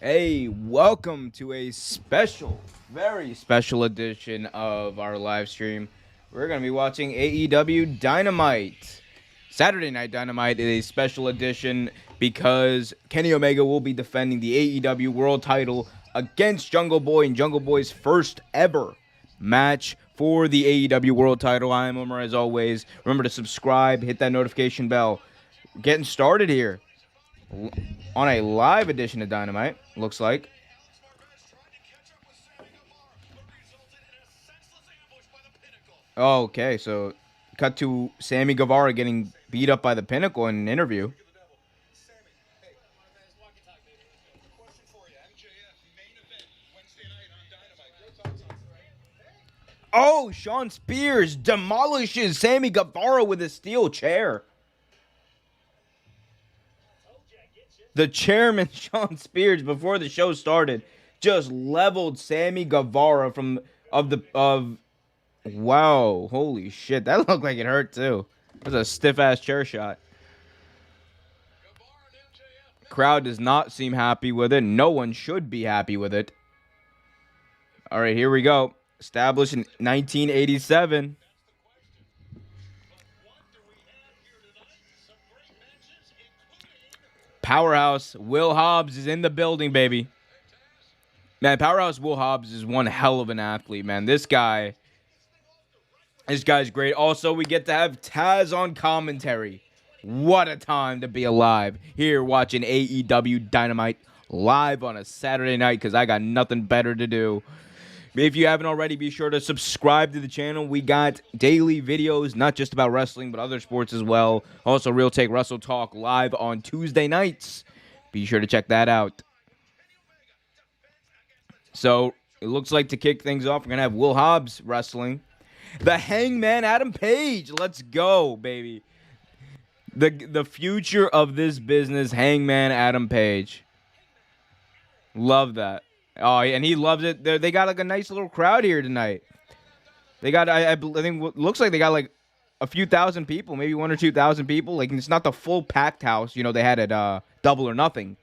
Hey, welcome to a special, very special edition of our live stream. We're going to be watching AEW Dynamite. Saturday Night Dynamite is a special edition because Kenny Omega will be defending the AEW World title against Jungle Boy in Jungle Boy's first ever match for the AEW World title. I am Omar as always. Remember to subscribe, hit that notification bell. Getting started here on a live edition of Dynamite, looks like. Okay, so cut to Sammy Guevara getting beat up by the Pinnacle in an interview. Oh, Sean Spears demolishes Sammy Guevara with a steel chair. The chairman, Sean Spears, before the show started, just leveled Sammy Guevara of wow, holy shit. That looked like it hurt too. That was a stiff ass chair shot. Crowd does not seem happy with it. No one should be happy with it. All right, here we go. Established in 1987. Powerhouse Will Hobbs is in the building, baby. Man, Powerhouse Will Hobbs is one hell of an athlete, man. This guy's great. Also, we get to have Taz on commentary. What a time to be alive. Here watching AEW Dynamite live on a Saturday night because I got nothing better to do. If you haven't already, be sure to subscribe to the channel. We got daily videos, not just about wrestling, but other sports as well. Also, Real Take Wrestle Talk live on Tuesday nights. Be sure to check that out. So, it looks like to kick things off, we're going to have Will Hobbs wrestling. The Hangman Adam Page. Let's go, baby. The future of this business, Hangman Adam Page. Love that. Oh, and he loves it. They got like a nice little crowd here tonight. They got, I think, looks like they got like a few thousand people, maybe 1,000 or 2,000 people. Like it's not the full packed house, they had at Double or Nothing,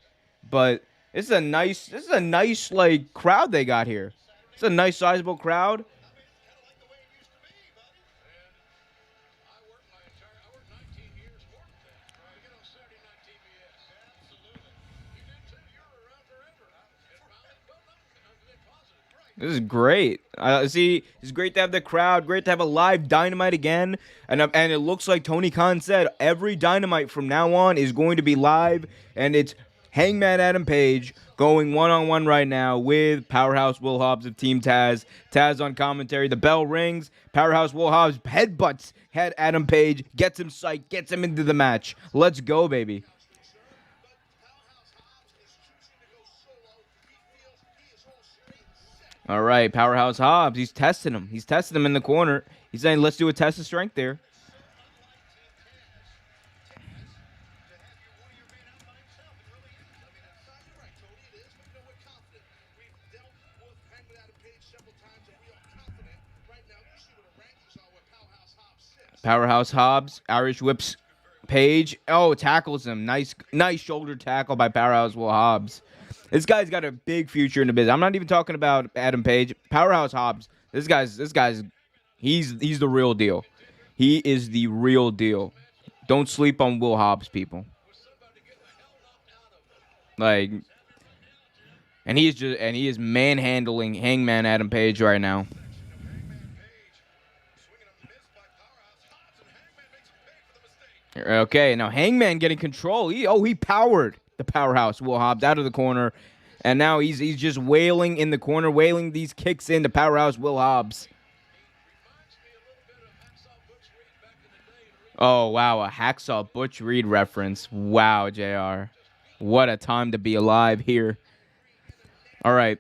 but this is a nice like crowd they got here. It's a nice sizable crowd. This is great. See, it's great to have the crowd. Great to have a live Dynamite again. And it looks like Tony Khan said every Dynamite from now on is going to be live. And it's Hangman Adam Page going one-on-one right now with Powerhouse Will Hobbs of Team Taz. Taz on commentary. The bell rings. Powerhouse Will Hobbs headbutts head Adam Page. Gets him psyched. Gets him into the match. Let's go, baby. All right, Powerhouse Hobbs. He's testing him. He's testing him in the corner. He's saying, let's do a test of strength there. Powerhouse Hobbs, Irish whips Page. Oh, tackles him. Nice shoulder tackle by Powerhouse Will Hobbs. This guy's got a big future in the business. I'm not even talking about Adam Page. Powerhouse Hobbs. This guy's he's the real deal. He is the real deal. Don't sleep on Will Hobbs, people. Like, and he is manhandling Hangman Adam Page right now. Okay, now Hangman getting control. He powered the Powerhouse Will Hobbs out of the corner, and now he's just wailing in the corner, wailing these kicks into Powerhouse Will Hobbs. Oh wow, a Hacksaw Butch Reed reference. Wow, JR, what a time to be alive here. All right,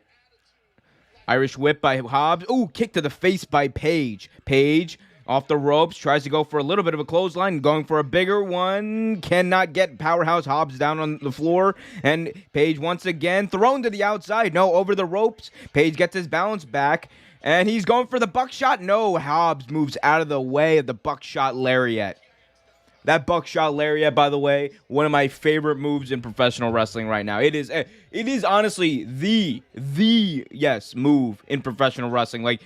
Irish whip by Hobbs. Ooh, kick to the face by Page. Page off the ropes, tries to go for a little bit of a clothesline, going for a bigger one. Cannot get Powerhouse Hobbs down on the floor. And Page once again thrown to the outside. No, over the ropes. Page gets his balance back. And he's going for the buckshot. No, Hobbs moves out of the way of the buckshot lariat. That buckshot lariat, by the way, one of my favorite moves in professional wrestling right now. It is honestly the yes move in professional wrestling. Like,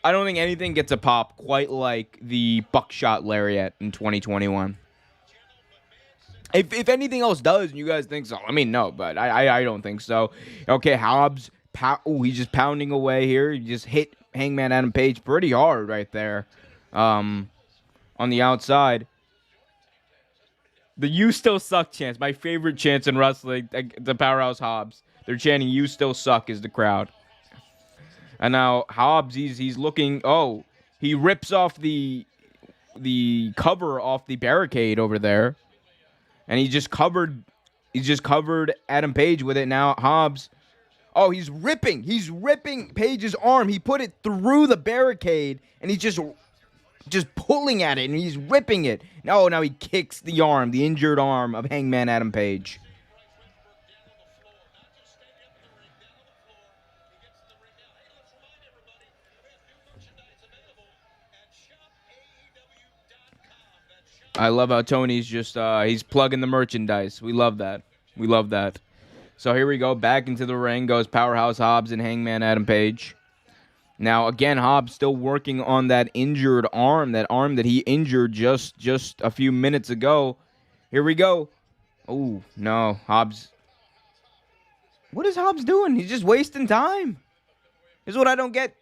I don't think anything gets a pop quite like the buckshot lariat in 2021. If anything else does, and you guys think so, I mean, no, but I don't think so. Okay, Hobbs, he's just pounding away here. He just hit Hangman Adam Page pretty hard right there, on the outside. The "You Still Suck" chants, my favorite chants in wrestling. The Powerhouse Hobbs, they're chanting "You Still Suck" is the crowd. And now Hobbs, he's looking. Oh, he rips off the cover off the barricade over there. And he's just covered Adam Page with it now. Hobbs, oh, he's ripping Page's arm. He put it through the barricade, and he's just pulling at it, and he's ripping it. No, now he kicks the arm, the injured arm of Hangman Adam Page. I love how Tony's just, he's plugging the merchandise. We love that. We love that. So here we go. Back into the ring goes Powerhouse Hobbs and Hangman Adam Page. Now, again, Hobbs still working on that injured arm, that arm that he injured just a few minutes ago. Here we go. Oh, no. Hobbs. What is Hobbs doing? He's just wasting time. This is what I don't get.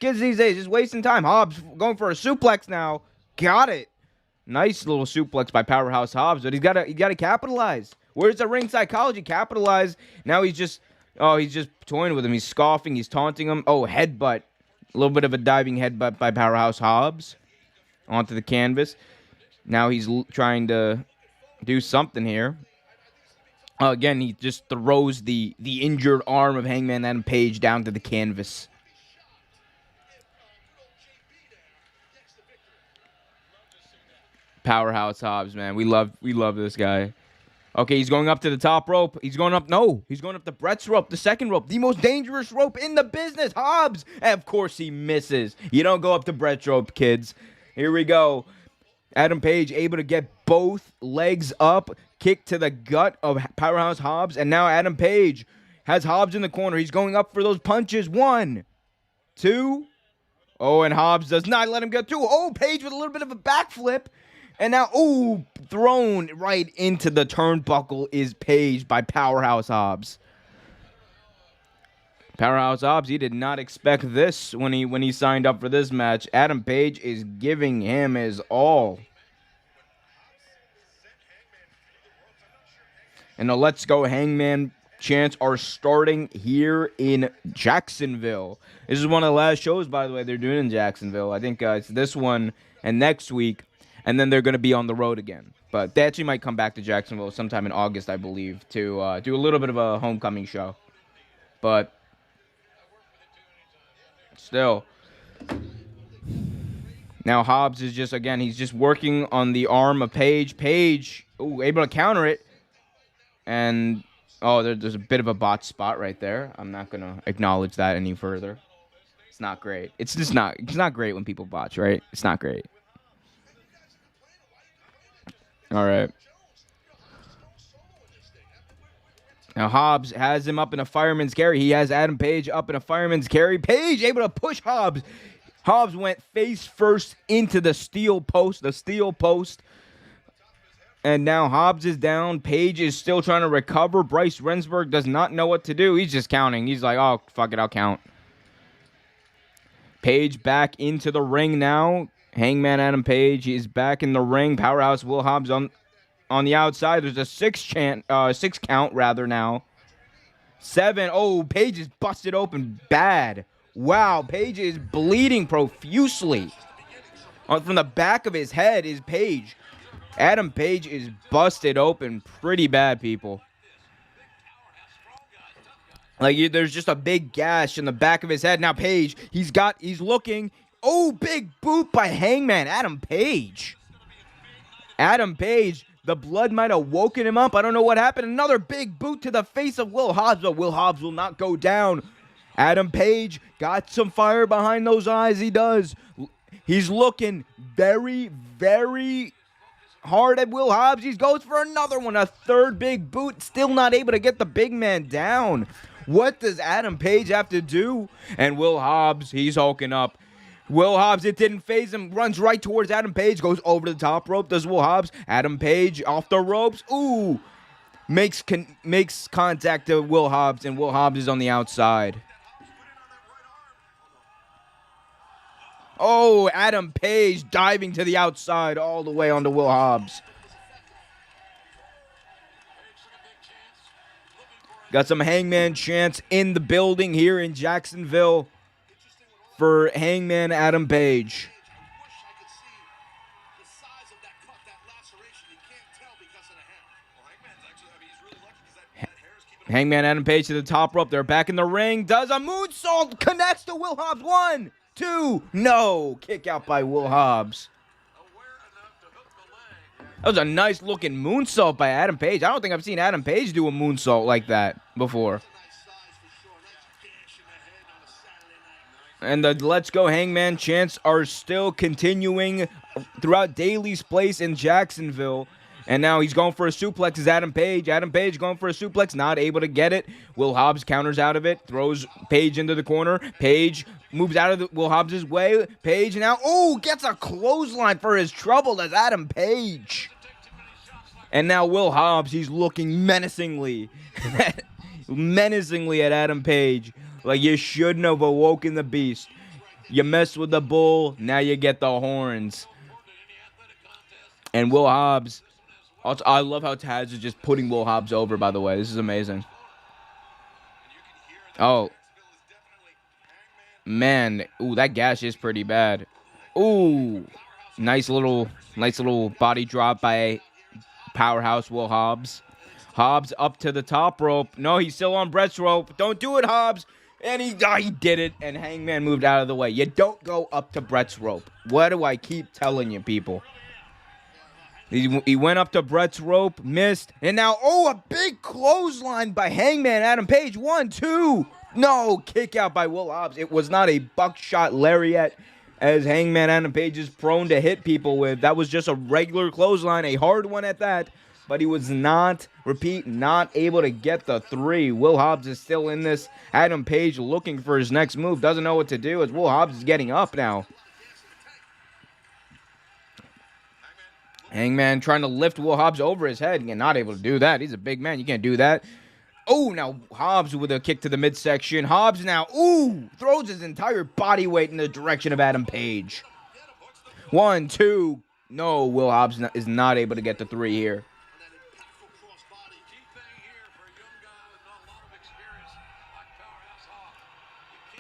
Kids these days, just wasting time. Hobbs going for a suplex now. Got it. Nice little suplex by Powerhouse Hobbs, but he's got to capitalize. Where's the ring psychology? Capitalize. Now he's just toying with him. He's scoffing. He's taunting him. Oh, headbutt. A little bit of a diving headbutt by Powerhouse Hobbs onto the canvas. Now he's trying to do something here. Again, he just throws the injured arm of Hangman Adam Page down to the canvas. Powerhouse Hobbs, man. We love this guy. Okay, he's going up to the top rope. He's going up to Brett's rope, the second rope, the most dangerous rope in the business. Hobbs, and of course he misses. You don't go up to Brett's rope, kids. Here we go. Adam Page able to get both legs up, kick to the gut of Powerhouse Hobbs, and now Adam Page has Hobbs in the corner. He's going up for those punches. 1, 2. Oh, and Hobbs does not let him go 2. Oh, Page with a little bit of a backflip. And now, ooh, thrown right into the turnbuckle is Page by Powerhouse Hobbs. Powerhouse Hobbs, he did not expect this when he signed up for this match. Adam Page is giving him his all. And the Let's Go Hangman chants are starting here in Jacksonville. This is one of the last shows, by the way, they're doing in Jacksonville. I think it's this one and next week. And then they're going to be on the road again. But they actually might come back to Jacksonville sometime in August, I believe, to do a little bit of a homecoming show. But still. Now Hobbs is just, again, he's just working on the arm of Page. Page, ooh, able to counter it. And, oh, there's a bit of a botch spot right there. I'm not going to acknowledge that any further. It's not great. It's not great when people botch, right? It's not great. All right. Now Hobbs has him up in a fireman's carry. He has Adam Page up in a fireman's carry. Page able to push Hobbs. Hobbs went face first into the steel post. And now Hobbs is down. Page is still trying to recover. Bryce Rensburg does not know what to do. He's just counting. He's like, oh, fuck it, I'll count. Page back into the ring now. Hangman Adam Page is back in the ring. Powerhouse Will Hobbs on the outside. There's a 6 count now. 7. Oh, Page is busted open bad. Wow, Page is bleeding profusely. From the back of his head is Page. Adam Page is busted open pretty bad, people. Like, there's just a big gash in the back of his head. Now Page, he's looking. Oh, big boot by Hangman Adam Page. Adam Page, the blood might have woken him up. I don't know what happened. Another big boot to the face of Will Hobbs, but Will Hobbs will not go down. Adam Page got some fire behind those eyes. He does. He's looking very, very hard at Will Hobbs. He goes for another one. A third big boot. Still not able to get the big man down. What does Adam Page have to do? And Will Hobbs, he's hulking up. Will Hobbs, it didn't phase him. Runs right towards Adam Page. Goes over the top rope. Does Will Hobbs. Adam Page off the ropes. Ooh. Makes contact to Will Hobbs. And Will Hobbs is on the outside. Oh, Adam Page diving to the outside all the way onto Will Hobbs. Got some Hangman chants in the building here in Jacksonville for Hangman Adam Page. Hangman Adam Page to the top rope. They're back in the ring. Does a moonsault. Connects to Will Hobbs. 1, 2. No. Kick out by Will Hobbs. That was a nice looking moonsault by Adam Page. I don't think I've seen Adam Page do a moonsault like that before. And the Let's Go Hangman chants are still continuing throughout Daly's Place in Jacksonville. And now he's going for a suplex is Adam Page. Adam Page going for a suplex, not able to get it. Will Hobbs counters out of it, throws Page into the corner. Page moves out of Will Hobbs' way. Page now, gets a clothesline for his trouble as Adam Page. And now Will Hobbs, he's looking menacingly. Menacingly at Adam Page. Like you shouldn't have awoken the beast. You messed with the bull, now you get the horns. And Will Hobbs, I love how Taz is just putting Will Hobbs over, by the way. This is amazing. Oh. Man. Ooh, that gash is pretty bad. Ooh. Nice little body drop by Powerhouse Will Hobbs. Hobbs up to the top rope. No, he's still on Brett's rope. Don't do it, Hobbs. And he did it, and Hangman moved out of the way. You don't go up to Brett's rope. What do I keep telling you, people? He went up to Brett's rope, missed, and now, a big clothesline by Hangman Adam Page. 1, 2. No, kick out by Will Hobbs. It was not a buckshot lariat, as Hangman Adam Page is prone to hit people with. That was just a regular clothesline, a hard one at that. But he was not able to get the 3. Will Hobbs is still in this. Adam Page looking for his next move. Doesn't know what to do as Will Hobbs is getting up now. Hangman trying to lift Will Hobbs over his head. And not able to do that. He's a big man. You can't do that. Oh, now Hobbs with a kick to the midsection. Hobbs now, throws his entire body weight in the direction of Adam Page. 1, 2. No, Will Hobbs is not able to get the 3 here.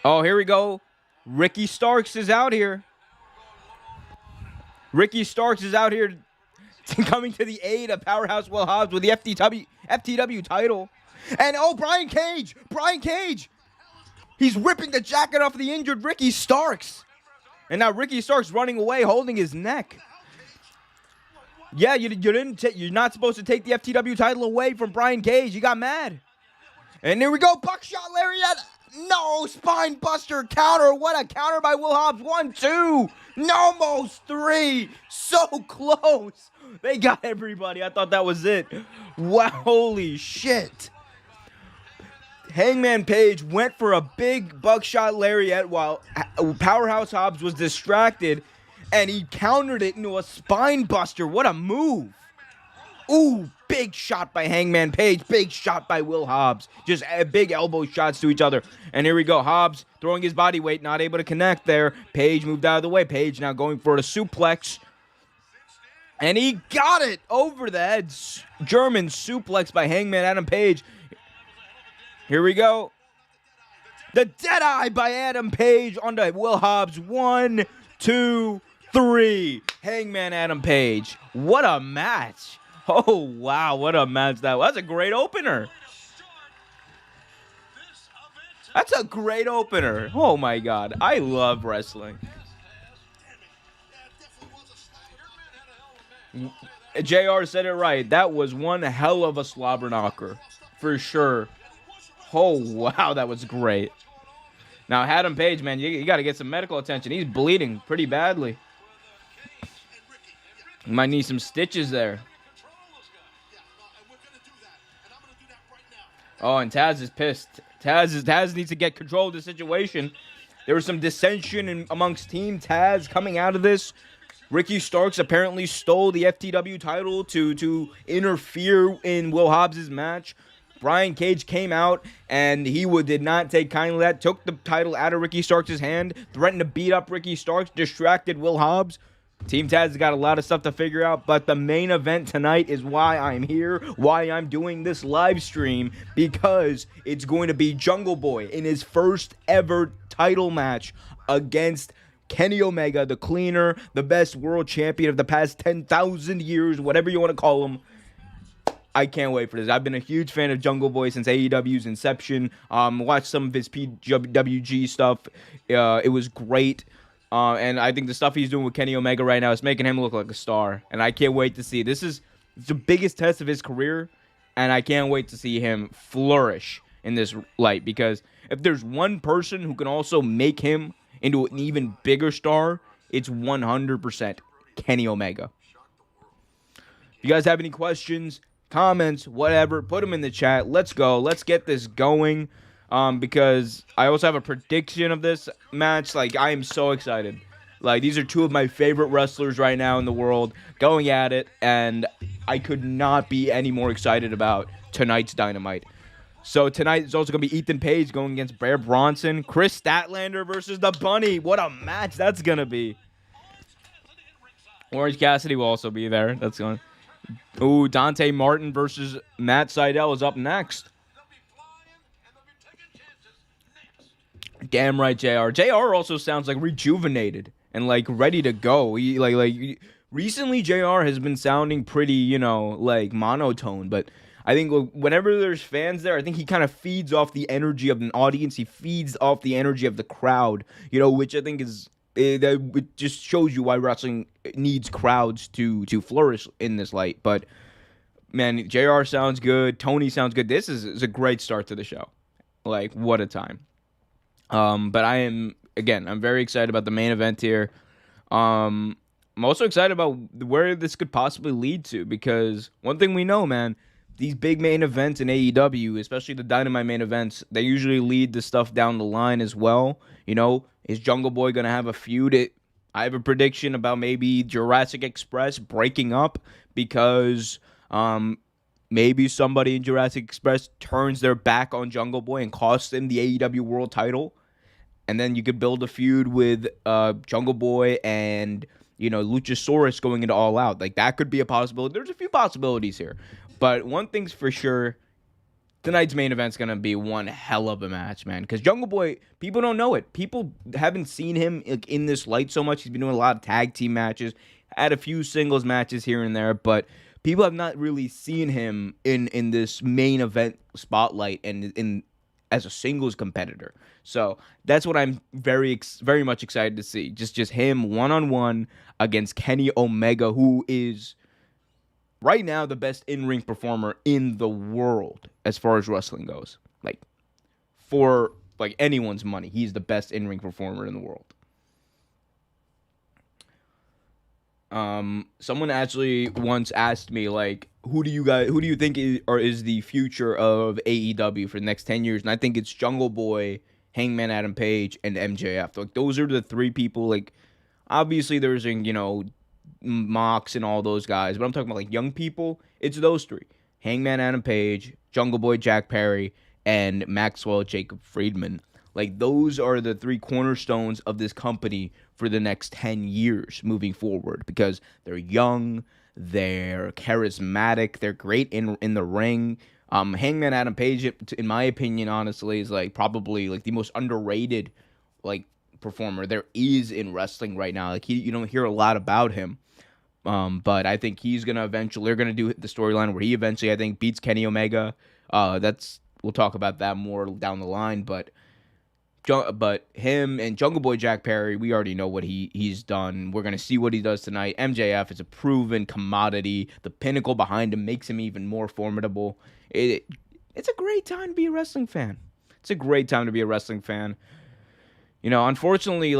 Oh, here we go. Ricky Starks is out here. Ricky Starks is out here coming to the aid of Powerhouse Will Hobbs with the FTW title. And, Brian Cage. Brian Cage. He's ripping the jacket off the injured Ricky Starks. And now Ricky Starks running away, holding his neck. Yeah, you're not supposed to take the FTW title away from Brian Cage. You got mad. And here we go. Buckshot lariat. No, spine buster counter. What a counter by Will Hobbs. 1, 2. No, almost 3. So close. They got everybody. I thought that was it. Wow, holy shit. Hangman Page went for a big buckshot lariat while Powerhouse Hobbs was distracted, and he countered it into a spine buster. What a move. Ooh, big shot by Hangman Page. Big shot by Will Hobbs. Just big elbow shots to each other. And here we go. Hobbs throwing his body weight, not able to connect there. Page moved out of the way. Page now going for the suplex. And he got it over the head. German suplex by Hangman Adam Page. Here we go. The Deadeye by Adam Page onto Will Hobbs. 1, 2, 3. Hangman Adam Page. What a match. Oh, wow. What a match that was. That's a great opener. That's a great opener. Oh, my God. I love wrestling. JR said it right. That was one hell of a slobber knocker. For sure. Oh, wow. That was great. Now, Adam Page, man, you got to get some medical attention. He's bleeding pretty badly. You might need some stitches there. Oh, and Taz is pissed. Taz needs to get control of the situation. There was some dissension amongst Team Taz coming out of this. Ricky Starks apparently stole the FTW title to interfere in Will Hobbs' match. Brian Cage came out, and he did not take kindly to that, took the title out of Ricky Starks' hand, threatened to beat up Ricky Starks, distracted Will Hobbs. Team Taz has got a lot of stuff to figure out, but the main event tonight is why I'm here, why I'm doing this live stream, because it's going to be Jungle Boy in his first ever title match against Kenny Omega, the cleaner, the best world champion of the past 10,000 years, whatever you want to call him. I can't wait for this. I've been a huge fan of Jungle Boy since AEW's inception. Watched some of his PWG stuff. It was great. And I think the stuff he's doing with Kenny Omega right now is making him look like a star. And I can't wait to see. This is the biggest test of his career. And I can't wait to see him flourish in this light. Because if there's one person who can also make him into an even bigger star, it's 100% Kenny Omega. If you guys have any questions, comments, whatever, put them in the chat. Let's go. Let's get this going. Because I also have a prediction of this match. Like, I am so excited. Like, these are two of my favorite wrestlers right now in the world going at it, and I could not be any more excited about tonight's Dynamite. So tonight is also going to be Ethan Page going against Bear Bronson. Chris Statlander versus the Bunny. What a match that's going to be. Orange Cassidy will also be there. That's going. Ooh, Dante Martin versus Matt Sydal is up next. Damn right, JR. JR also sounds like rejuvenated and like ready to go. He like recently JR has been sounding pretty, like monotone, but I think whenever there's fans there, I think he kind of feeds off the energy of an audience. He feeds off the energy of the crowd, which I think is it just shows you why wrestling needs crowds to flourish in this light. But man, JR sounds good. Tony sounds good. This is a great start to the show. Like, what a time. But I'm very excited about the main event here. I'm also excited about where this could possibly lead to, because one thing we know, man, these big main events in AEW, especially the Dynamite main events, they usually lead to stuff down the line as well. Is Jungle Boy going to have a feud? I have a prediction about maybe Jurassic Express breaking up because maybe somebody in Jurassic Express turns their back on Jungle Boy and costs him the AEW World Title. And then you could build a feud with Jungle Boy and, Luchasaurus going into All Out. Like, that could be a possibility. There's a few possibilities here. But one thing's for sure, tonight's main event's going to be one hell of a match, man. Because Jungle Boy, people don't know it. People haven't seen him in this light so much. He's been doing a lot of tag team matches, had a few singles matches here and there, but people have not really seen him in this main event spotlight and in as a singles competitor. So that's what I'm very much excited to see. Just him one-on-one against Kenny Omega, who is right now the best in-ring performer in the world as far as wrestling goes. Like, for anyone's money, he's the best in-ring performer in the world. Someone actually once asked me, like, who do you think is the future of AEW for the next 10 years? And I think it's Jungle Boy, Hangman Adam Page, and MJF. Like, those are the three people. Like, obviously there's, Mox and all those guys, but I'm talking about, like, young people. It's those three: Hangman Adam Page, Jungle Boy Jack Perry, and Maxwell Jacob Friedman. Like, those are the three cornerstones of this company for the next 10 years moving forward, because they're young, they're charismatic, they're great in the ring. Hangman Adam Page, in my opinion, honestly, is probably the most underrated performer there is in wrestling right now. Like, you don't hear a lot about him. But I think they're gonna do the storyline where he eventually, I think, beats Kenny Omega. We'll talk about that more down the line, but him and Jungle Boy Jack Perry, we already know what he's done. We're going to see what he does tonight. MJF is a proven commodity. The pinnacle behind him makes him even more formidable. It's a great time to be a wrestling fan. It's a great time to be a wrestling fan. Unfortunately,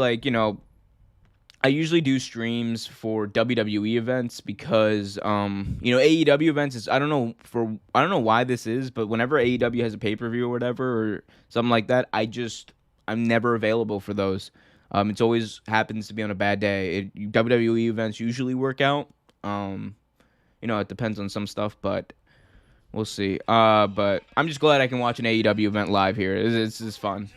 I usually do streams for WWE events because AEW events is I don't know why this is, but whenever AEW has a pay-per-view or whatever or something like that, I'm never available for those. It's always happens to be on a bad day. WWE events usually work out. It depends on some stuff, but we'll see. But I'm just glad I can watch an AEW event live here. It's fun.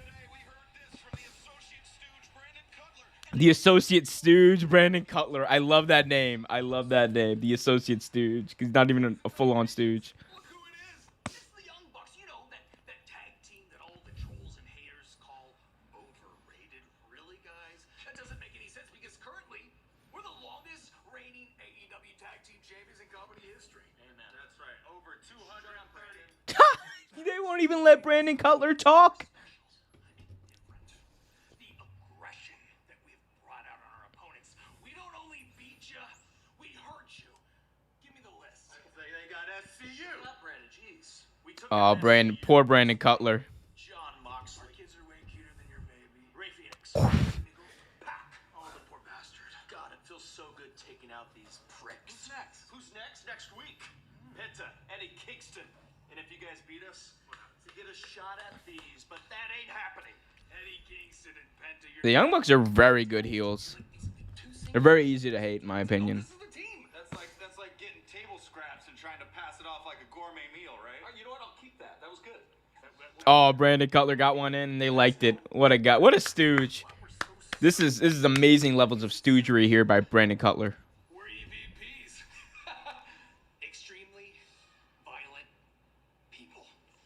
The Associate Stooge, Brandon Cutler. I love that name. I love that name. The Associate Stooge. He's not even a full-on Stooge. Look who it is. It's the Young Bucks. You know, that tag team that all the trolls and haters call overrated. Really, guys? That doesn't make any sense because currently, we're the longest reigning AEW tag team champions in company history. Amen. That's right. Over 230. They won't even let Brandon Cutler talk. Oh, poor Brandon Cutler. John Moxley. Our kids are way cuter than your baby. Ray Phoenix. Pack. Oh, the poor bastard. God, it feels so good taking out these pricks. Who's next? Who's next? Next week. Penta, Eddie Kingston. And if you guys beat us, you get a shot at these. But that ain't happening. Eddie Kingston and Penta. The Young Bucks are very good heels. They're very easy to hate, in my opinion. That's like getting table scraps and trying to pass it off like a gourmet meal, right? You know what? I'll keep that. That was good. Oh, Brandon Cutler got one in, and they liked it. What a guy! What a stooge! This is amazing levels of stoogery here by Brandon Cutler. We're EVPs. Extremely violent people.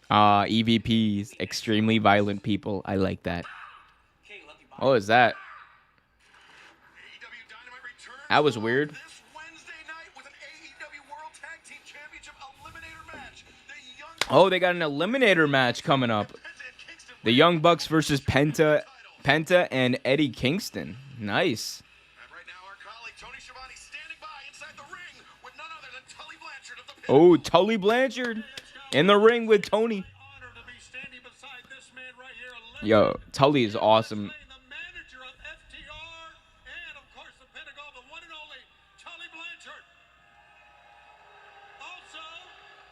EVPs, extremely violent people. I like that. Oh, is that? AEW Dynamite returns That was weird. this Wednesday night with an AEW World Tag Team Championship Eliminator match. Oh, they got an Eliminator match coming up. The Young Bucks versus Penta and Eddie Kingston. Nice. And right now, our colleague Tony Schiavone standing by inside the ring with none other than Tully Blanchard of the Oh, Tully Blanchard in the ring with Tony. honor to be standing beside this man right here. Yo, Tully is awesome. The manager of FTR and, of course, the Pentagon, the one and only Tully Blanchard. Also,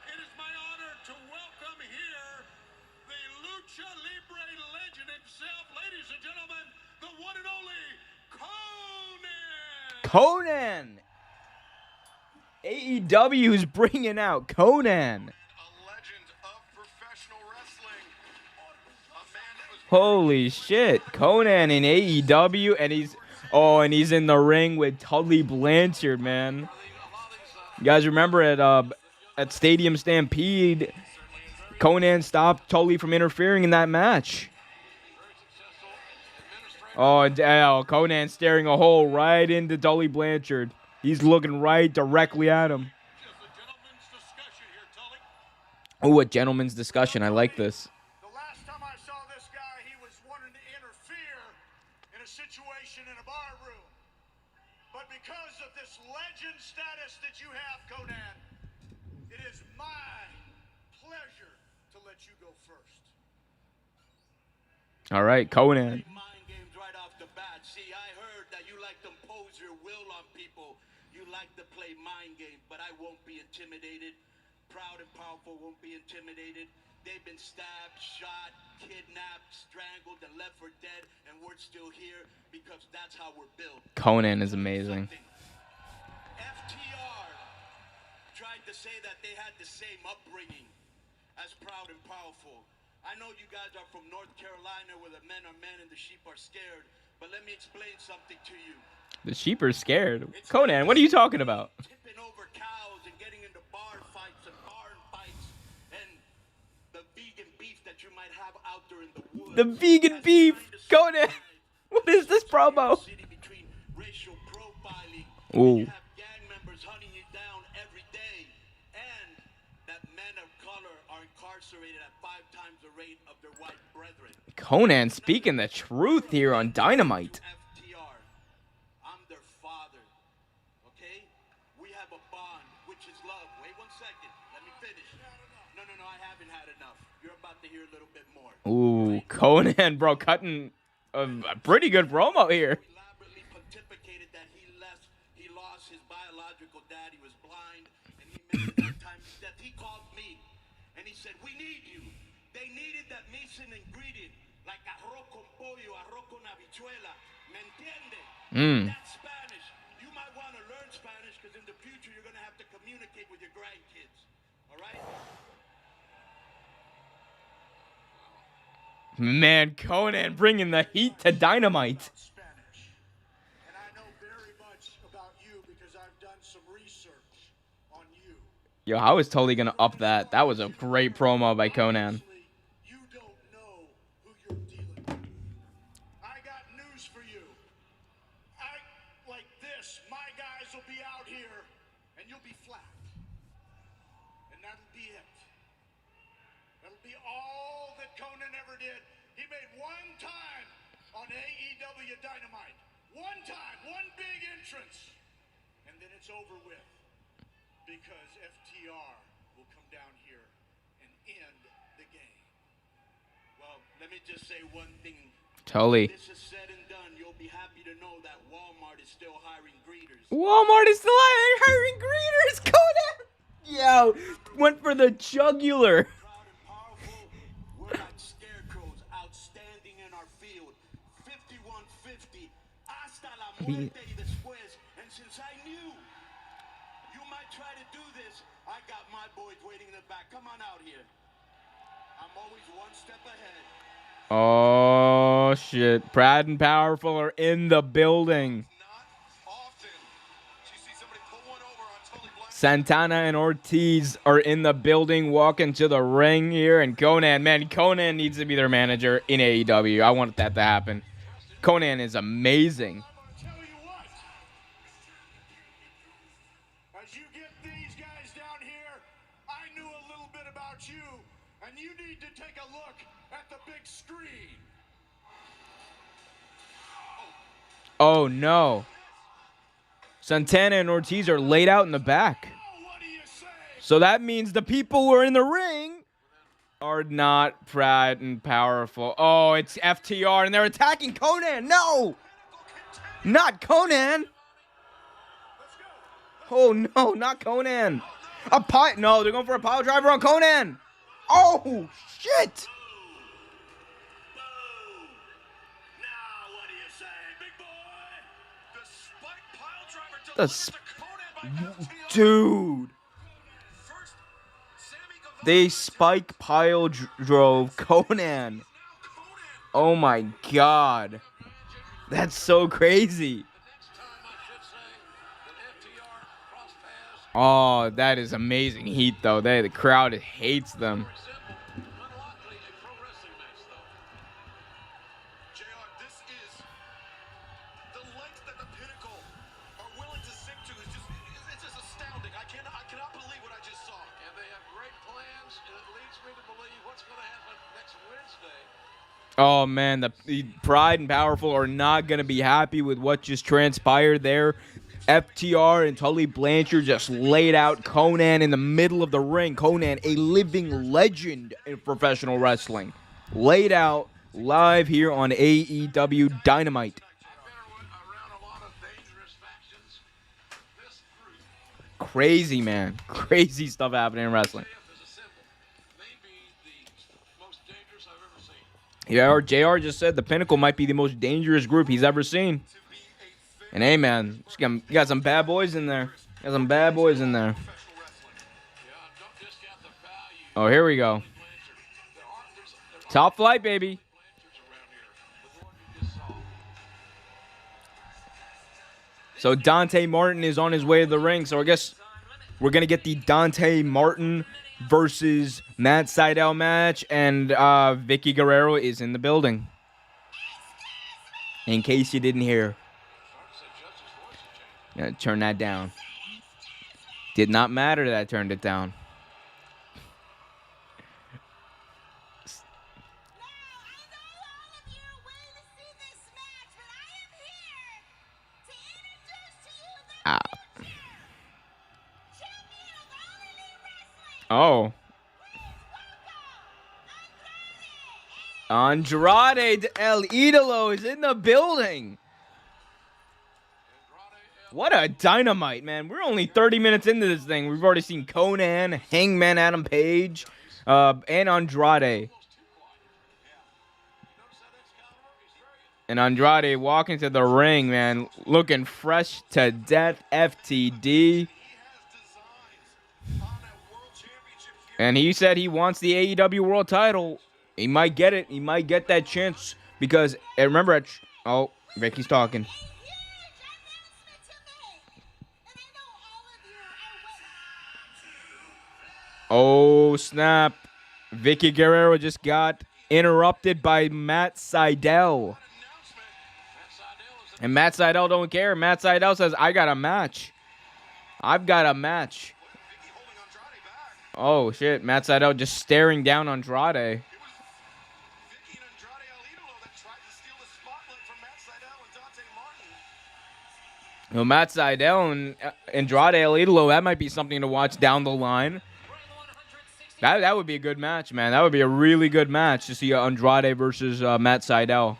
it is my honor to welcome here the Lucha Libre legend himself, ladies and gentlemen, the one and only Conan. Conan. AEW is bringing out Conan. A legend of professional wrestling. A man that was Holy shit. Conan in AEW, and he's in the ring with Tully Blanchard, man. You guys remember at Stadium Stampede, Conan stopped Tully from interfering in that match. Oh, Conan staring a hole right into Tully Blanchard. He's looking right directly at him. Oh, a gentleman's discussion. I like this. The last time I saw this guy, he was wanting to interfere in a situation in a bar room. But because of this legend status that you have, Conan, it is my pleasure to let you go first. All right, Conan. Mind games right off the bat. See, I heard that you like to impose your will on people. You like to play mind games, but I won't be intimidated. Proud and powerful won't be intimidated. They've been stabbed, shot, kidnapped, strangled, and left for dead, and we're still here because that's how we're built. Conan is amazing. FTR tried to say that they had the same upbringing as Proud and Powerful. I know you guys are from North Carolina where the men are men and the sheep are scared, but let me explain something to you. The sheep are scared. Conan, what are you talking about? Tipping over cows and getting into bar fights and barn fights and the vegan beef that you might have out there in the woods. The vegan beef. Conan. What is this promo? City between racial profiling. Ooh. You have gang members hunting you down every day, and that men of color are incarcerated at 5 times the rate of their white brethren. Conan speaking the truth here on Dynamite. FTR, I'm their father. Okay? We have a bond, which is love. Wait 1 second. Let me finish. No, I haven't had enough. You're about to hear a little bit more. Ooh, Conan, bro, cutting a pretty good promo here. Elaborately pontificated missing ingredient, like arroz con pollo, arroz con habichuela. ¿Me entiende? That's Spanish. You might want to learn Spanish because in the future you're going to have to communicate with your grandkids. All right? Man, Conan bringing the heat to Dynamite. Spanish. And I know very much about you because I've done some research on you. Yo, I was totally going to up that. That was a great promo by Conan. You don't know who you're dealing with. I got news for you. Like this, my guys will be out here and you'll be flat. And that'll be it. That'll be all that Conan ever did. He made one time on AEW Dynamite. One time, one big entrance. And then it's over with. Because FTR will come down here and end the game. Well, let me just say one thing. Totally. This is said and done. You'll be happy to know that Walmart is still hiring greeters. Walmart is still hiring greeters. Conan. Yo, went for the jugular. Proud and powerful. We're like scarecrows, outstanding in our field. 5150. Hasta la muerte y después. And since I knew you might try to do this, I got my boys waiting in the back. Come on out here. I'm always one step ahead. Oh, shit. Proud and Powerful are in the building. Not often. You see somebody pull one over on totally blind. Santana and Ortiz are in the building, walking to the ring here. And Conan, man, Conan needs to be their manager in AEW. I want that to happen. Conan is amazing. I'm going to tell you what. As you get these guys down here, I knew a little bit about you, and you need to take a look at the big screen. Oh, no. Santana and Ortiz are laid out in the back. Oh, what do you say? So that means the people who are in the ring are not Proud and Powerful. Oh, it's FTR, and they're attacking Conan. No! Not Conan! Oh, no, not Conan. No, they're going for a pile driver on Conan. Oh, shit! Now, what do you say, big boy? The spike pile driver The delivers to Conan by FTR. Dude. First, Sammy Guevara They spike pile drove Conan. now Conan. Oh, my God. That's so crazy. Next time I should say that FTR cross paths Oh, that is amazing heat, though. The crowd hates them. resemble unlikely a pro wrestling match, though. JR, this is the length that the Pinnacle are willing to sink to is just it's just astounding. I cannot believe what I just saw. And they have great plans, and it leads me to believe what's going to happen next Wednesday. Oh, man, the Pride and Powerful are not going to be happy with what just transpired there. FTR and Tully Blanchard just laid out Conan in the middle of the ring. Conan, a living legend in professional wrestling. Laid out live here on AEW Dynamite. I've been around a lot of dangerous factions. This group, Crazy, man. Crazy stuff happening in wrestling. JF as a symbol, may be the most dangerous I've ever seen. Yeah, JR just said the Pinnacle might be the most dangerous group he's ever seen. To be a fair And hey, man, you got some bad boys in there. Got some bad boys in there. professional wrestling. Yeah, don't discount the value. Oh, here we go. Blanchard. There are Top flight, baby. Blanchards around here. The one you just saw. So Dante Martin is on his way to the ring. So I guess we're going to get the Dante Martin versus Matt Sydal match. And Vicky Guerrero is in the building. In case you didn't hear. Turn that down. Did not matter that I turned it down. Ah. Oh. Andrade El Idolo is in the building. What a dynamite, man. We're only 30 minutes into this thing. We've already seen Conan, Hangman Adam Page, and Andrade. And Andrade walking to the ring, man, looking fresh to death. FTD. And he said he wants the AEW World Title. He might get it. He might get that chance because remember, oh, Vicky's talking. Oh snap! Vicky Guerrero just got interrupted by Matt Sydal. And Matt Sydal don't care. Matt Sydal says, I got a match. I've got a match. Oh, shit. Matt Sydal just staring down Andrade. Well, Matt Sydal and Andrade El Idolo, that might be something to watch down the line. That would be a good match, man. That would be a really good match to see Andrade versus Matt Sydal.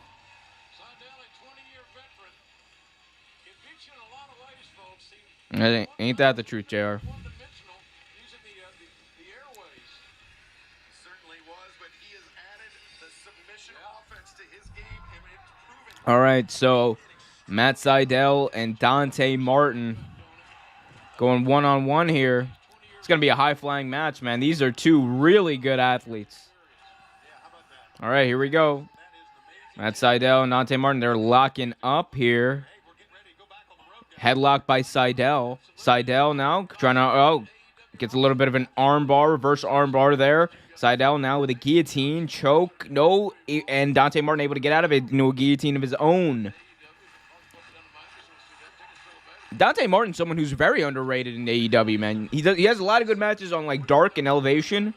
Ain't that the truth, JR? All right, so Matt Sydal and Dante Martin going one-on-one here. It's going to be a high-flying match, man. These are two really good athletes. All right, here we go. Matt Sydal and Dante Martin, they're locking up here. Headlock by Sydal. Sydal now trying to, gets a little bit of an armbar, reverse armbar there. Sydal now with a guillotine, choke, no, and Dante Martin able to get out of it, a guillotine of his own. Dante Martin's someone who's very underrated in AEW, man. He has a lot of good matches on like Dark and Elevation,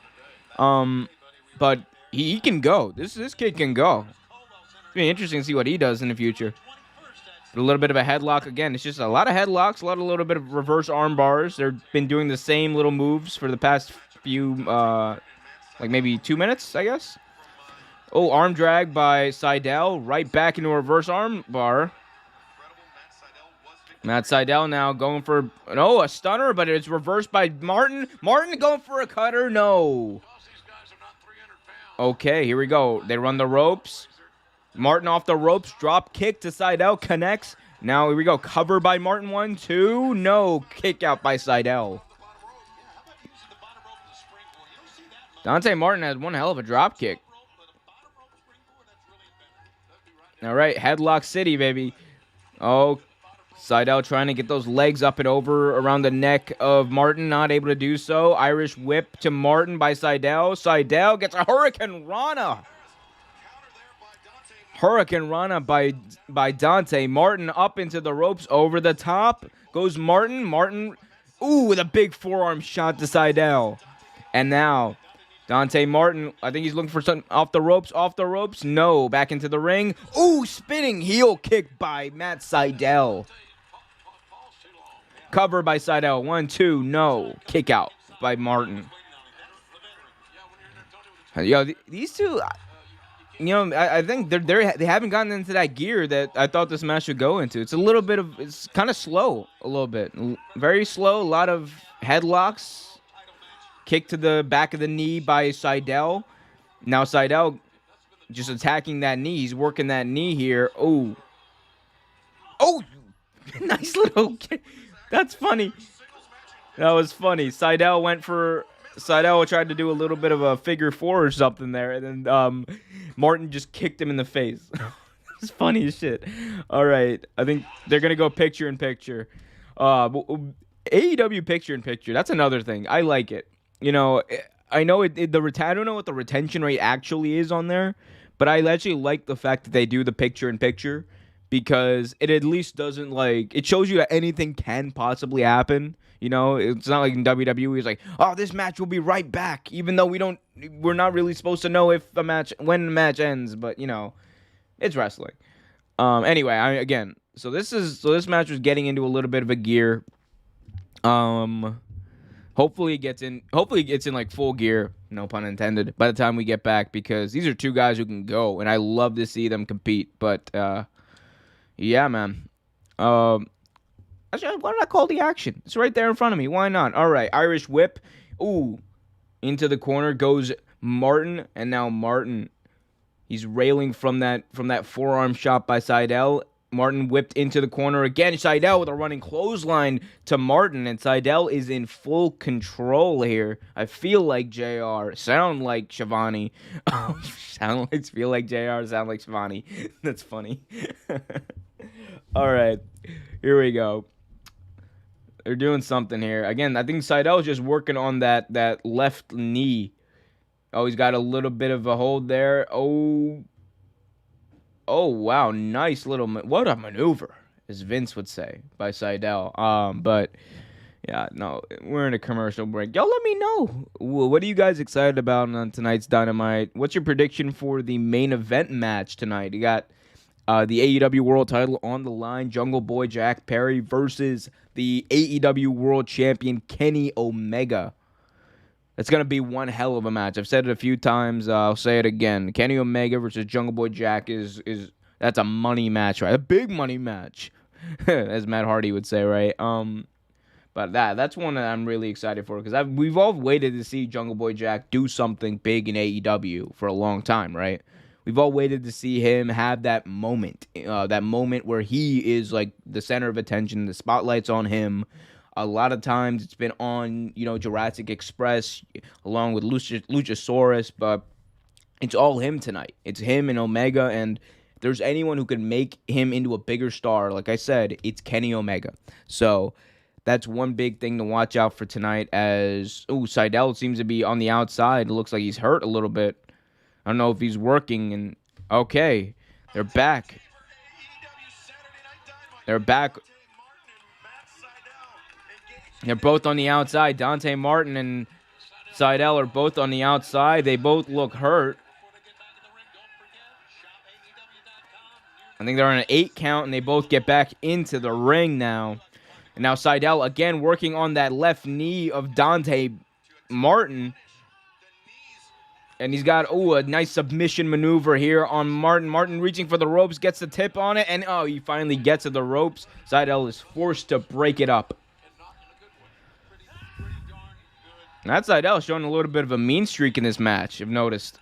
but he can go. This kid can go. It's gonna be interesting to see what he does in the future. A little bit of a headlock again. It's just a lot of headlocks, a little bit of reverse arm bars. They've been doing the same little moves for the past few, like maybe 2 minutes, I guess. Oh, arm drag by Sydal, right back into a reverse arm bar. Matt Sydal now going for, a stunner, but it's reversed by Martin. Martin going for a cutter, no. Okay, here we go. They run the ropes. Martin off the ropes, drop kick to Sydal, connects. Now here we go, cover by Martin, 1, 2, no, kick out by Sydal. Dante Martin has one hell of a drop kick. All right, headlock city, baby. Oh, Sydal trying to get those legs up and over around the neck of Martin, not able to do so. Irish whip to Martin by Sydal. Sydal gets a Hurricane Rana. Hurricane Rana by Dante. Martin up into the ropes, over the top. Goes Martin. Martin, with a big forearm shot to Sydal. And now, Dante Martin, I think he's looking for something off the ropes. No, back into the ring. Spinning heel kick by Matt Sydal. Cover by Sydal. 1, 2, no. Kick out by Martin. Yo, these two... I think they haven't gotten into that gear that I thought this match would go into. It's kind of slow, a little bit. Very slow, a lot of headlocks. Kick to the back of the knee by Sydal. Now Sydal just attacking that knee. He's working that knee here. Oh, nice little kick. That's funny. That was funny. Sydal tried to do a little bit of a figure 4 or something there, and then Martin just kicked him in the face. It's funny as shit. All right, I think they're gonna go picture in picture. AEW picture in picture. That's another thing. I like it. I know I don't know what the retention rate actually is on there, but I actually like the fact that they do the picture in picture because it at least doesn't it shows you that anything can possibly happen. It's not like in WWE. It's like, this match will be right back, even though we're not really supposed to know when the match ends. But it's wrestling. Anyway, so this match was getting into a little bit of a gear. Hopefully it gets in like full gear, no pun intended, by the time we get back, because these are two guys who can go, and I love to see them compete. But yeah, man. Actually, why did I call the action? It's right there in front of me. Why not? All right, Irish whip. Into the corner goes Martin, and now Martin He's railing from that forearm shot by Seidel. Martin whipped into the corner again. Seidel with a running clothesline to Martin, and Seidel is in full control here. I feel like JR, sound like Shivani. Feel like JR, sound like Shivani. That's funny. All right, here we go. They're doing something here. Again, I think Seidel's just working on that left knee. Oh, he's got a little bit of a hold there. Oh, wow. Nice little... What a maneuver, as Vince would say, by Seidel. But, yeah, no, we're in a commercial break. Y'all let me know. What are you guys excited about on tonight's Dynamite? What's your prediction for the main event match tonight? You got the AEW World title on the line. Jungle Boy Jack Perry versus the AEW World Champion Kenny Omega. It's going to be one hell of a match. I've said it a few times. I'll say it again. Kenny Omega versus Jungle Boy Jack that's a money match, right? A big money match, as Matt Hardy would say, right? But that's one that I'm really excited for because we've all waited to see Jungle Boy Jack do something big in AEW for a long time, right? We've all waited to see him have that moment where he is like the center of attention, the spotlight's on him. A lot of times it's been on, Jurassic Express along with Luchasaurus, but it's all him tonight. It's him and Omega, and if there's anyone who could make him into a bigger star, like I said, it's Kenny Omega. So that's one big thing to watch out for tonight as, Seidel seems to be on the outside. It looks like he's hurt a little bit. I don't know if he's working, and okay, they're back. They're back. They're both on the outside. Dante Martin and Seidel are both on the outside. They both look hurt. I think they're on an 8 count, and they both get back into the ring now. And now Seidel again working on that left knee of Dante Martin. And he's got, a nice submission maneuver here on Martin. Martin reaching for the ropes, gets the tip on it, and he finally gets to the ropes. Seidel is forced to break it up. That Seidel showing a little bit of a mean streak in this match, I've noticed.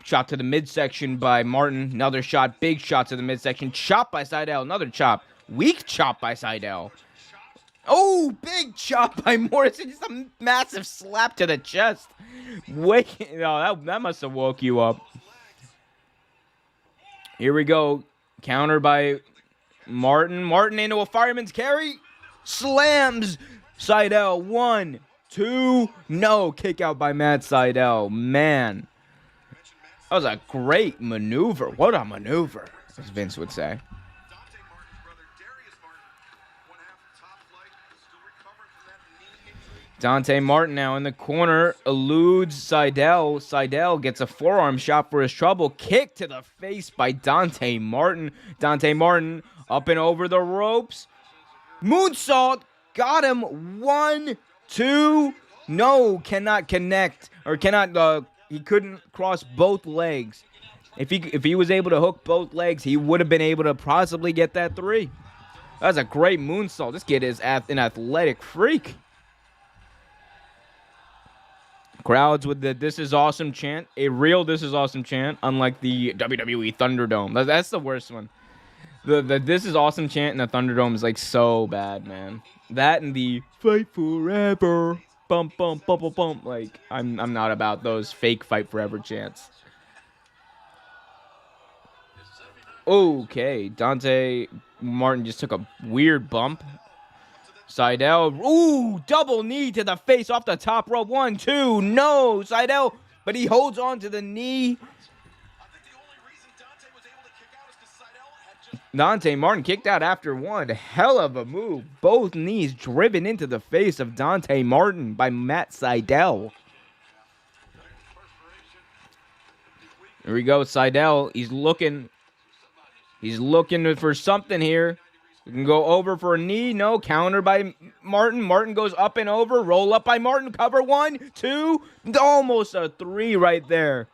Shot to the midsection by Martin. Another shot, big shot to the midsection. Chop by Seidel, another chop. Weak chop by Seidel. Big chop by Morrison. Just a massive slap to the chest. That must have woke you up. Here we go. Counter by Martin. Martin into a fireman's carry. Slams Seidel. 1, 2. No. Kick out by Matt Seidel. Man. That was a great maneuver. What a maneuver, as Vince would say. Dante Martin now in the corner, eludes Seidel. Seidel gets a forearm shot for his trouble. Kick to the face by Dante Martin. Dante Martin up and over the ropes. Moonsault. Got him. 1, 2. No, cannot connect. He couldn't cross both legs. If he was able to hook both legs, he would have been able to possibly get that 3. That's a great moonsault. This kid is an athletic freak. Crowds with the "This is awesome" chant. A real "This is awesome" chant, unlike the WWE Thunderdome. That's the worst one. The "This is awesome" chant in the Thunderdome is like so bad, man. That and the "Fight forever." Bump, bump, bump, bump, bump. Like, I'm not about those fake "Fight forever" chants. Okay, Dante Martin just took a weird bump. Seidel, double knee to the face off the top rope. 1, 2, no, Seidel, but he holds on to the knee. Dante Martin kicked out after 1. Hell of a move. Both knees driven into the face of Dante Martin by Matt Seidel. Here we go, Seidel. He's looking for something here. We can go over for a knee. No. Counter by Martin. Martin goes up and over. Roll up by Martin. Cover 1, 2. Almost a 3 right there.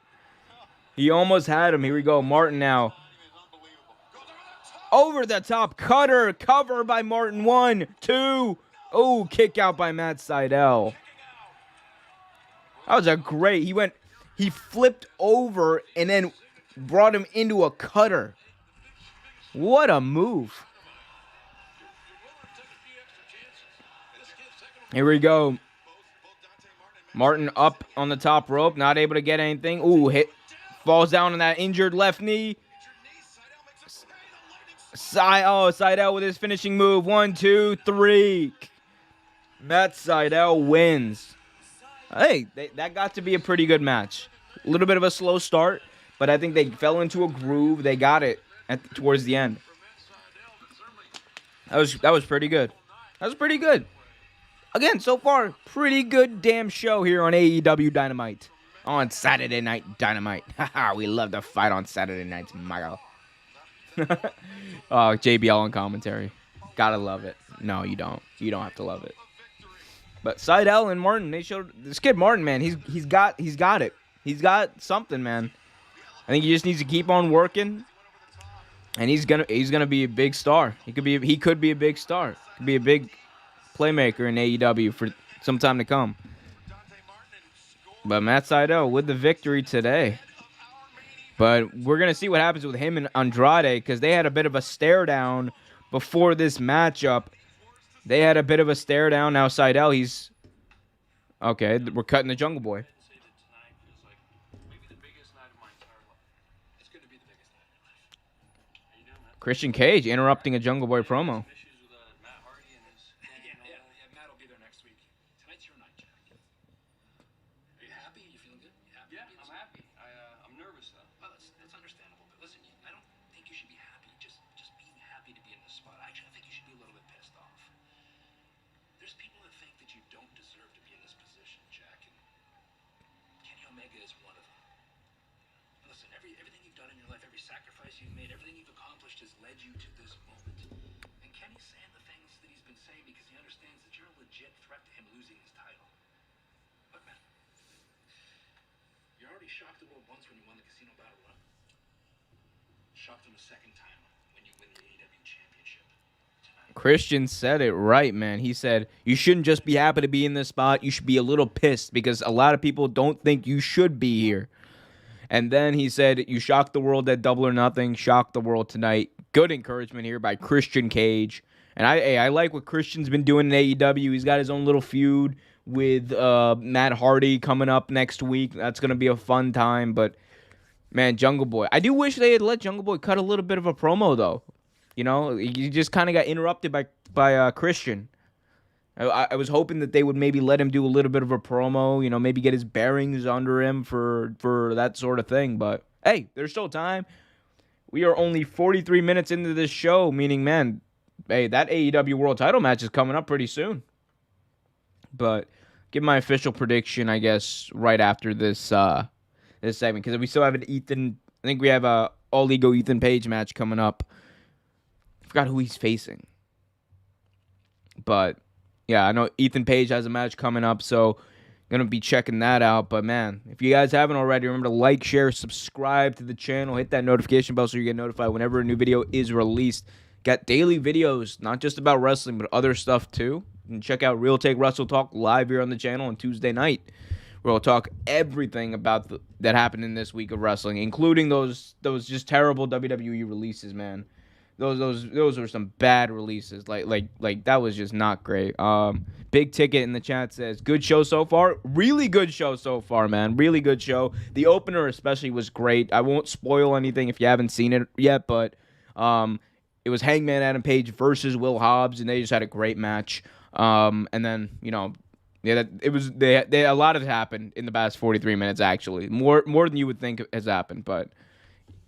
He almost had him. Here we go. Martin now. Over the top. Cutter. Cover by Martin. 1, 2. Kick out by Matt Seidel. That was a great. He flipped over and then brought him into a cutter. What a move. Here we go. Martin up on the top rope, not able to get anything. Ooh, hit. Falls down on that injured left knee. Seidel with his finishing move. 1, 2, 3. Matt Seidel wins. Hey, that got to be a pretty good match. A little bit of a slow start, but I think they fell into a groove. They got it towards the end. That was pretty good. That was pretty good. Again, so far, pretty good damn show here on AEW Dynamite. On Saturday Night Dynamite. Haha, we love to fight on Saturday nights, Michael. Oh, JBL on commentary. Gotta love it. No, you don't. You don't have to love it. But Seidel and Martin, they showed this kid Martin, man. He's got it. He's got something, man. I think he just needs to keep on working, and he's gonna be a big star. He could be a big star. Could be a big playmaker in AEW for some time to come. But Matt Seidel with the victory today. But we're going to see what happens with him and Andrade, because they had a bit of a stare down before this matchup. They had a bit of a stare down. Now Seidel, he's... Okay, we're cutting the Jungle Boy. Christian Cage interrupting a Jungle Boy promo. Shocked the world once when you won the casino battle run. Shocked him a second time when you win the AEW championship tonight. Christian said it right, man. He said, you shouldn't just be happy to be in this spot. You should be a little pissed because a lot of people don't think you should be here. And then he said, you shocked the world at Double or Nothing. Shocked the world tonight. Good encouragement here by Christian Cage. And I like what Christian's been doing in AEW. He's got his own little feud with Matt Hardy coming up next week. That's going to be a fun time. But, man, Jungle Boy. I do wish they had let Jungle Boy cut a little bit of a promo, though. You know, he just kind of got interrupted by Christian. I was hoping that they would maybe let him do a little bit of a promo, you know, maybe get his bearings under him for that sort of thing. But, hey, there's still time. We are only 43 minutes into this show, meaning, man, hey, that AEW World Title match is coming up pretty soon. But give my official prediction, I guess, right after this this segment, because we still have an Ethan. I think we have a All Ego Ethan Page match coming up. I forgot who he's facing, but yeah, I know Ethan Page has a match coming up, so gonna be checking that out. But man, if you guys haven't already, remember to like, share, subscribe to the channel, hit that notification bell so you get notified whenever a new video is released. Got daily videos, not just about wrestling, but other stuff too. And check out Real Take Wrestle Talk live here on the channel on Tuesday night, where we'll talk everything about that happened in this week of wrestling, including those just terrible WWE releases, man. Those were some bad releases. Like that was just not great. Big Ticket in the chat says, good show so far. Really good show so far, man. Really good show. The opener especially was great. I won't spoil anything if you haven't seen it yet, but it was Hangman Adam Page versus Will Hobbs, and they just had a great match. And then, you know, yeah, a lot has happened in the past 43 minutes, actually. More than you would think has happened, but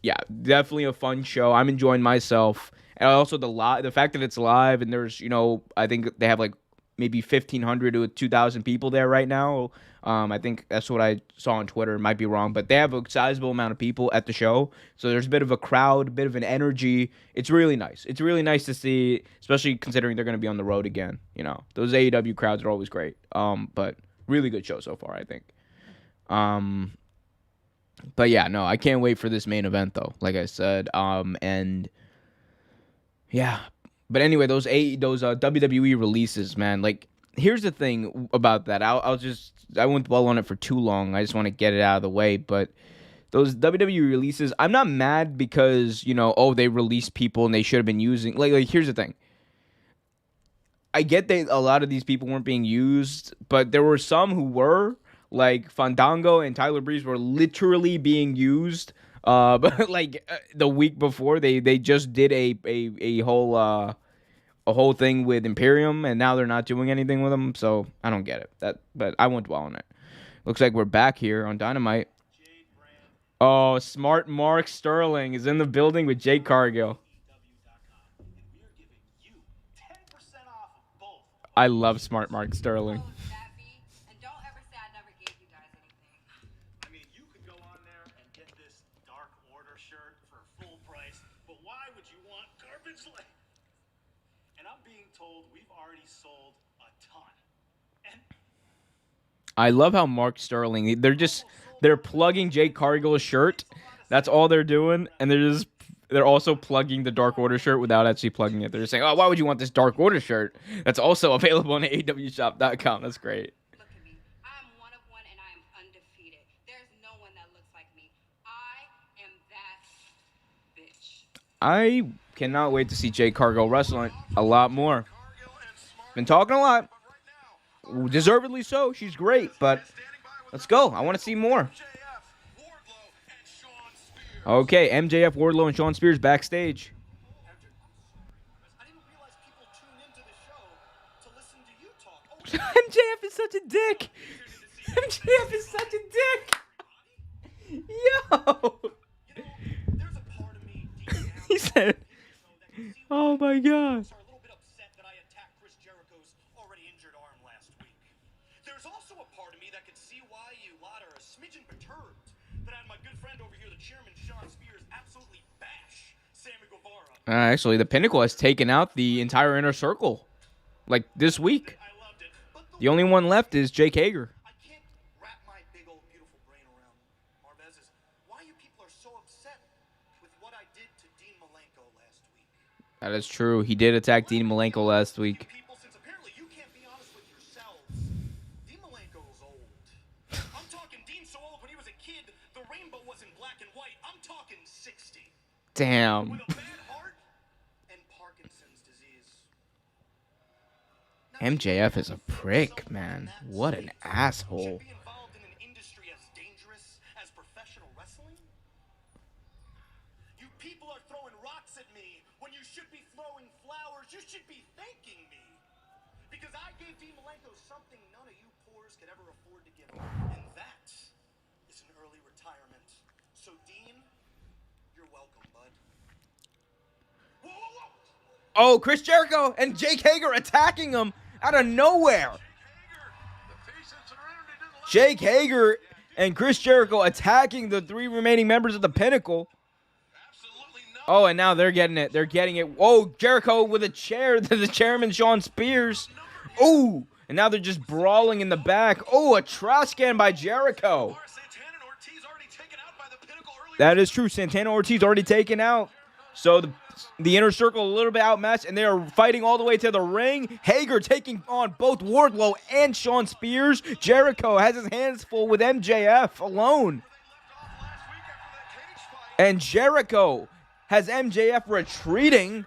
yeah, definitely a fun show. I'm enjoying myself. And also the fact that it's live and there's, you know, I think they have like maybe 1,500 to 2,000 people there right now. I think that's what I saw on Twitter. Might be wrong, but they have a sizable amount of people at the show. So there's a bit of a crowd, a bit of an energy. It's really nice. It's really nice to see, especially considering they're going to be on the road again. You know, those AEW crowds are always great. But really good show so far, I think. But yeah, no, I can't wait for this main event though. Like I said, and yeah. But anyway, those WWE releases, man. Like, here's the thing about that. I won't dwell on it for too long. I just want to get it out of the way. But those WWE releases, I'm not mad because, they released people and they should have been using. Like here's the thing. I get that a lot of these people weren't being used, but there were some who were. Like Fandango and Tyler Breeze were literally being used. But the week before, they just did a whole thing with Imperium, and now they're not doing anything with them. So I don't get it. But I won't dwell on it. Looks like we're back here on Dynamite. Oh, smart Mark Sterling is in the building with Jake Cargill. I love smart Mark Sterling. And don't ever say I never gave you guys anything. I mean, you could go on there and get this Dark Order shirt for full price, but why would you want garbage like? And I'm being told we've already sold a ton. And I love how Mark Sterling, they're plugging Jake Cargill's shirt. That's all they're doing, and they're also plugging the Dark Order shirt without actually plugging it. They're just saying, "Oh, why would you want this Dark Order shirt?" That's also available on AEWshop.com. That's great. Look at me. I'm one of one and I am undefeated. There's no one that looks like me. I am that bitch. I cannot wait to see Jake Cargill wrestling a lot more. Been talking a lot. Deservedly so. She's great, but let's go. I want to see more. Okay, MJF, Wardlow, and Sean Spears backstage. I didn't realize people tune into the show to listen to you talk. MJF is such a dick. MJF is such a dick. Yo. There's a part of me deep down He said, "Oh my God." are a little bit upset that I attacked Chris Jericho's already injured arm last week. There's also a part of me that could see why you lot are a smidgen perturbed that I had my good friend over here, the chairman Sean Spears, absolutely bash Sammy Guevara. Actually, the Pinnacle has taken out the entire Inner Circle, like this week. I loved it, but The only one left is Jake Hager. I can't wrap my big old beautiful brain around, Marvez, is why you people are so upset with what I did to Dean Malenko last week. That is true. He did attack Dean Malenko last week. People, since apparently you can't be honest with yourselves. Dean Malenko's old. I'm talking Dean so old when he was a kid, the rainbow wasn't black and white. I'm talking 60. Damn. With a bad heart and Parkinson's disease. MJF is a prick, man. What an asshole. Should be involved in an industry as dangerous as professional wrestling? You people are throwing rocks at me when you should be throwing flowers. You should be thanking me. Because I gave Dean Malenko something none of you poors could ever afford to give him. And that is an early retirement. So Dean, you're welcome, bud. Whoa, whoa, whoa! Oh, Chris Jericho and Jake Hager attacking him out of nowhere. Jake Hager and Chris Jericho attacking the three remaining members of the Pinnacle. Oh, and now they're getting it. They're getting it. Oh, Jericho with a chair to the chairman, Sean Spears. Oh, and now they're just brawling in the back. Oh, a trash can by Jericho. That is true. Santana Ortiz already taken out. So the Inner Circle a little bit outmatched, and they are fighting all the way to the ring. Hager taking on both Wardlow and Sean Spears. Jericho has his hands full with MJF alone. And Jericho has MJF retreating.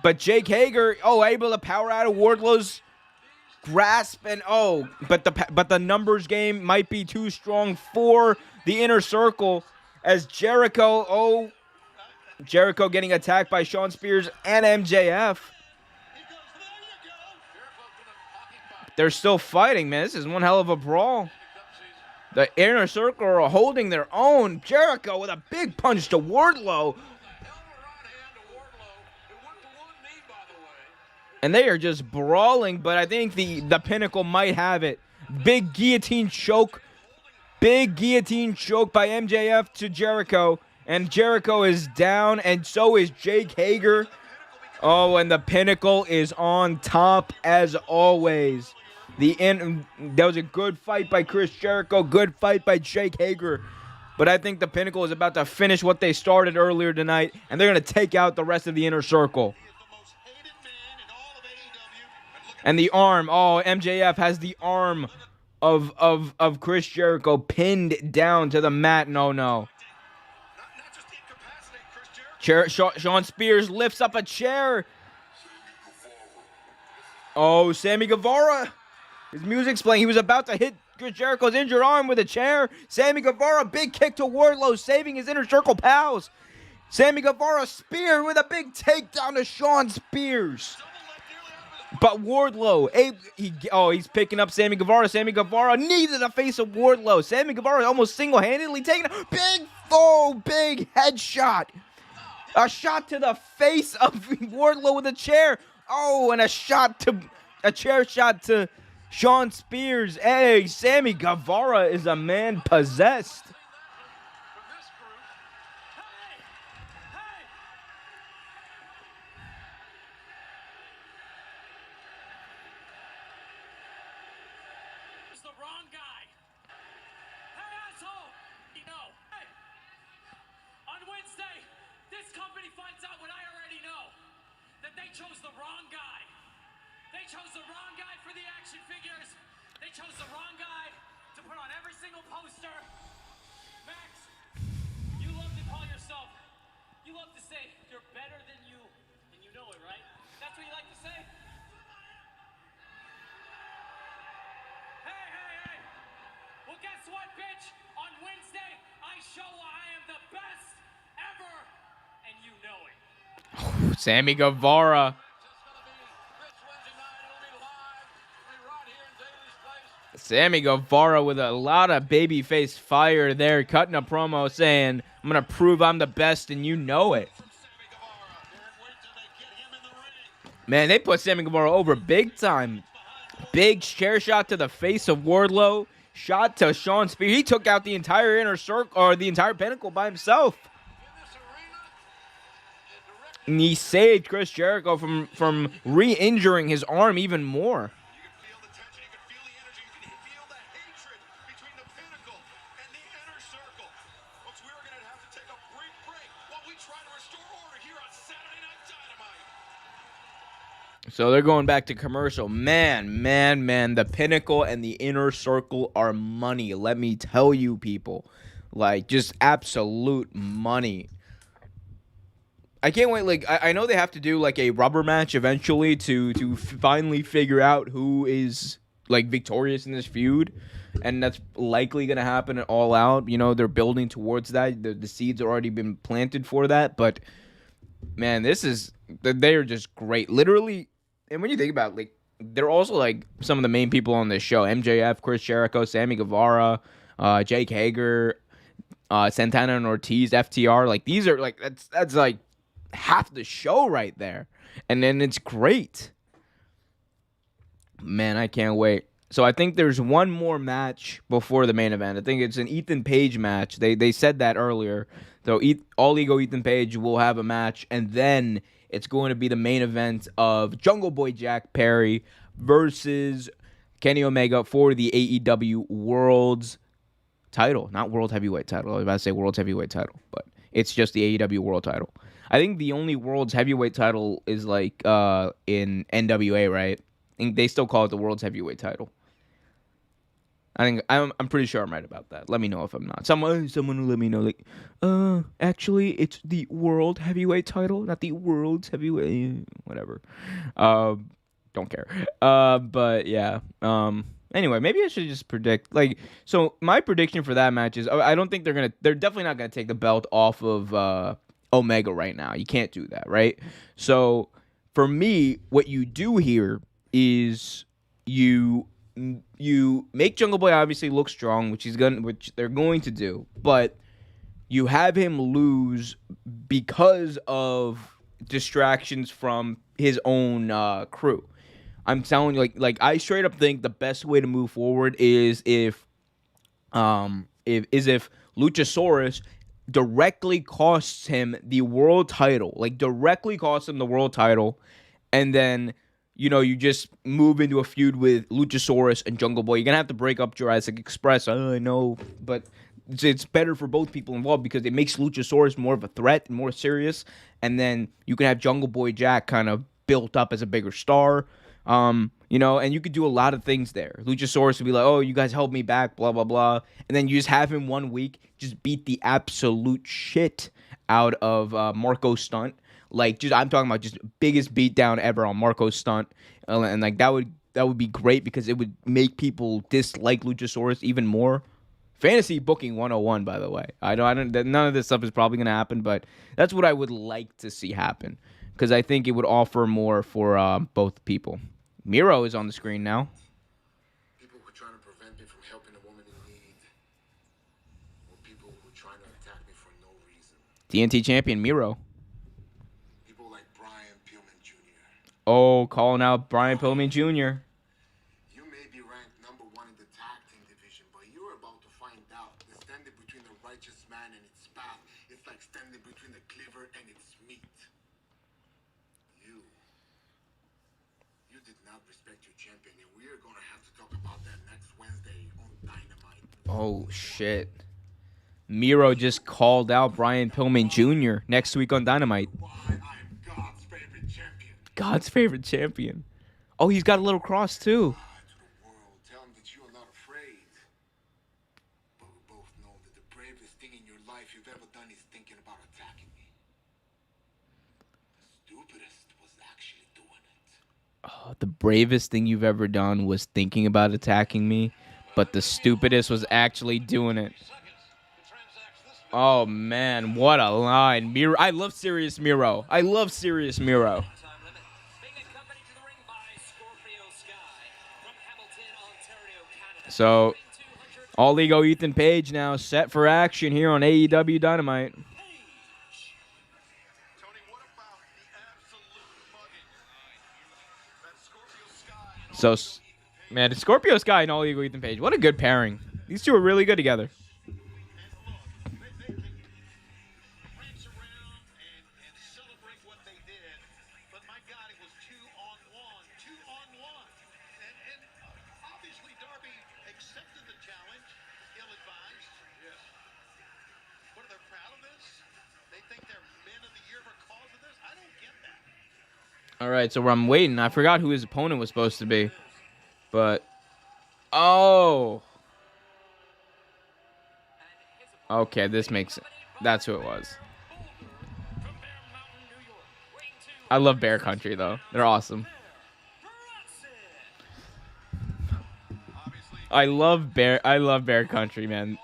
But Jake Hager, able to power out of Wardlow's grasp, and but the numbers game might be too strong for the Inner Circle as Jericho getting attacked by Sean Spears and MJF. They're still fighting, man. This is one hell of a brawl. The Inner Circle are holding their own. Jericho with a big punch to Wardlow. And they are just brawling, but I think the Pinnacle might have it. Big guillotine choke. Big guillotine choke by MJF to Jericho. And Jericho is down, and so is Jake Hager. Oh, and the Pinnacle is on top as always. That was a good fight by Chris Jericho. Good fight by Jake Hager. But I think the Pinnacle is about to finish what they started earlier tonight, and they're going to take out the rest of the Inner Circle. And the arm. Oh, MJF has the arm of Chris Jericho pinned down to the mat. No. Not just incapacitate Chris Jericho. Sean Spears lifts up a chair. Oh, Sammy Guevara. His music's playing. He was about to hit Chris Jericho's injured arm with a chair. Sammy Guevara, big kick to Wardlow, saving his Inner Circle pals. Sammy Guevara spear with a big takedown to Sean Spears. But Wardlow, he's picking up Sammy Guevara. Sammy Guevara knee to the face of Wardlow. Sammy Guevara almost single-handedly taking a big headshot. A shot to the face of Wardlow with a chair. Oh, and a chair shot to Sean Spears. Hey, Sammy Guevara is a man possessed. The wrong guy. Hey, asshole! You know, hey, on Wednesday, this company finds out what I already know. That they chose the wrong guy. They chose the wrong guy for the action figures. They chose the wrong guy to put on every single poster. Max, you love to call yourself, you love to say you're better than you, and you know it, right? That's what you like to say? Hey. Well, guess what, bitch? On Wednesday, I show I am the best ever, and you know it. Sammy Guevara. Sammy Guevara with a lot of babyface fire there, cutting a promo saying, I'm going to prove I'm the best and you know it. Man, they put Sammy Guevara over big time. Big chair shot to the face of Wardlow. Shot to Sean Spears. He took out the entire Inner Circle, or the entire Pinnacle by himself. And he saved Chris Jericho from re-injuring his arm even more. Feel the tension, you can feel the energy, you can feel the hatred between the Pinnacle and the Inner Circle. Folks, we are going to have to take a brief break while we try to restore order here on Saturday Night Dynamite. So they're going back to commercial. Man, the Pinnacle and the Inner Circle are money. Let me tell you, people. Like, just absolute money. I can't wait. Like, I know they have to do, like, a rubber match eventually to finally figure out who is, like, victorious in this feud. And that's likely going to happen at All Out. You know, they're building towards that. The seeds have already been planted for that. But, man, they are just great. Literally, and when you think about it, like, they're also, like, some of the main people on this show. MJF, Chris Jericho, Sammy Guevara, Jake Hager, Santana and Ortiz, FTR. Like, these are, like, that's like, half the show right there. And then it's great. Man, I can't wait. So I think there's one more match before the main event. I think it's an Ethan Page match. They said that earlier. So All Ego Ethan Page will have a match, and then it's going to be the main event of Jungle Boy Jack Perry versus Kenny Omega for the AEW World's title. Not World Heavyweight title. I was about to say World's Heavyweight title, but it's just the AEW World title. I think the only World's Heavyweight title is like in NWA, right? And they still call it the World's Heavyweight title. I'm pretty sure I'm right about that. Let me know if I'm not. Someone will let me know. Like, actually, it's the World Heavyweight title, not the World's Heavyweight. Whatever. Don't care. But yeah. Anyway, maybe I should just predict. Like, so my prediction for that match is I don't think they're definitely not gonna take the belt off of Omega right now. You can't do that, right? So for me, what you do here is you make Jungle Boy obviously look strong, which they're going to do, but you have him lose because of distractions from his own crew. I'm telling you, like I straight up think the best way to move forward is if Luchasaurus directly costs him the world title, and then you just move into a feud with Luchasaurus and Jungle Boy. You're gonna have to break up Jurassic Express. I know, but it's better for both people involved because it makes Luchasaurus more of a threat and more serious, and then you can have Jungle Boy Jack kind of built up as a bigger star. You know, and you could do a lot of things there. Luchasaurus would be like, oh, you guys helped me back, blah, blah, blah. And then you just have him 1 week just beat the absolute shit out of Marco Stunt. Like, just I'm talking about just biggest beatdown ever on Marco Stunt. And like that would be great because it would make people dislike Luchasaurus even more. Fantasy booking 101, by the way. I don't none of this stuff is probably going to happen, but that's what I would like to see happen because I think it would offer more for both people. Miro is on the screen now. People were trying to prevent me from helping a woman in need. Or people who were trying to attack me for no reason. TNT champion Miro. People like Brian Pillman Jr. Oh, calling out Brian Pillman Jr. You may be ranked #1 in the tag team division, but you're about to find out that standing between the righteous man and its path is like standing between the cleaver and its meat. You did not respect your champion, and we are going to have to talk about that next Wednesday on Dynamite. Oh, shit. Miro just called out Brian Pillman Jr. next week on Dynamite. Why I am God's favorite champion. God's favorite champion. Oh, he's got a little cross, too. To the world, tell him that you are not afraid. But we both know that the bravest thing in your life you've ever done is thinking about attacking me. The stupidest was actually doing it. The bravest thing you've ever done was thinking about attacking me, but the stupidest was actually doing it. Oh, man, what a line. Miro, I love Serious Miro. I love Serious Miro. So, All Ego Ethan Page now set for action here on AEW Dynamite. Tony, what about the absolute mugging? That Scorpio Sky and So, man, it's Scorpio Sky and All Ego Ethan Page. What a good pairing. These two are really good together. they can prance around and celebrate what they did, but my God, it was 2-on-1. And obviously Darby accepted the challenge, ill-advised. Yes. What, are they proud of this? They think they're men of the year because of this? I don't get that. All right, so I'm waiting. I forgot who his opponent was supposed to be. But, oh. Okay, this makes it. That's who it was. I love Bear Country, though. They're awesome. I love Bear Country, man.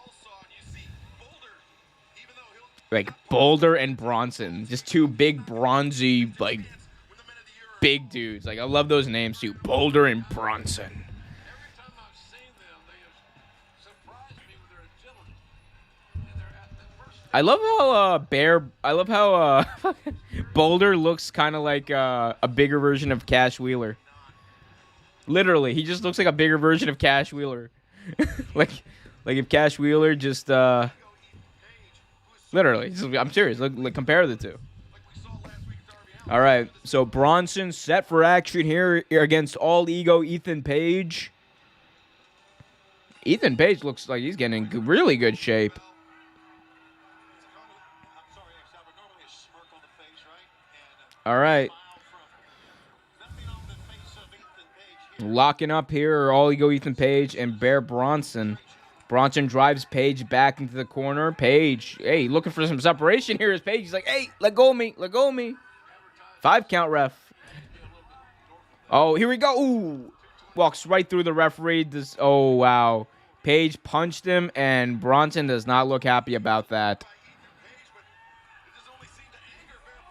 Like Boulder and Bronson, just two big bronzy, like big dudes. Like I love those names too, Boulder and Bronson. I love how Boulder looks kind of like a bigger version of Cash Wheeler. Literally, he just looks like a bigger version of Cash Wheeler. like if Cash Wheeler just literally, I'm serious. Look, compare the two. All right, so Bronson set for action here against All Ego Ethan Page. Ethan Page looks like he's getting in really good shape. All right. Locking up here are All Ego Ethan Page and Bear Bronson. Bronson drives Page back into the corner. Page, hey, looking for some separation here is Page. He's like, hey, let go of me. 5 count, ref. Oh, here we go. Ooh. Walks right through the referee. Oh, wow. Page punched him, and Bronson does not look happy about that.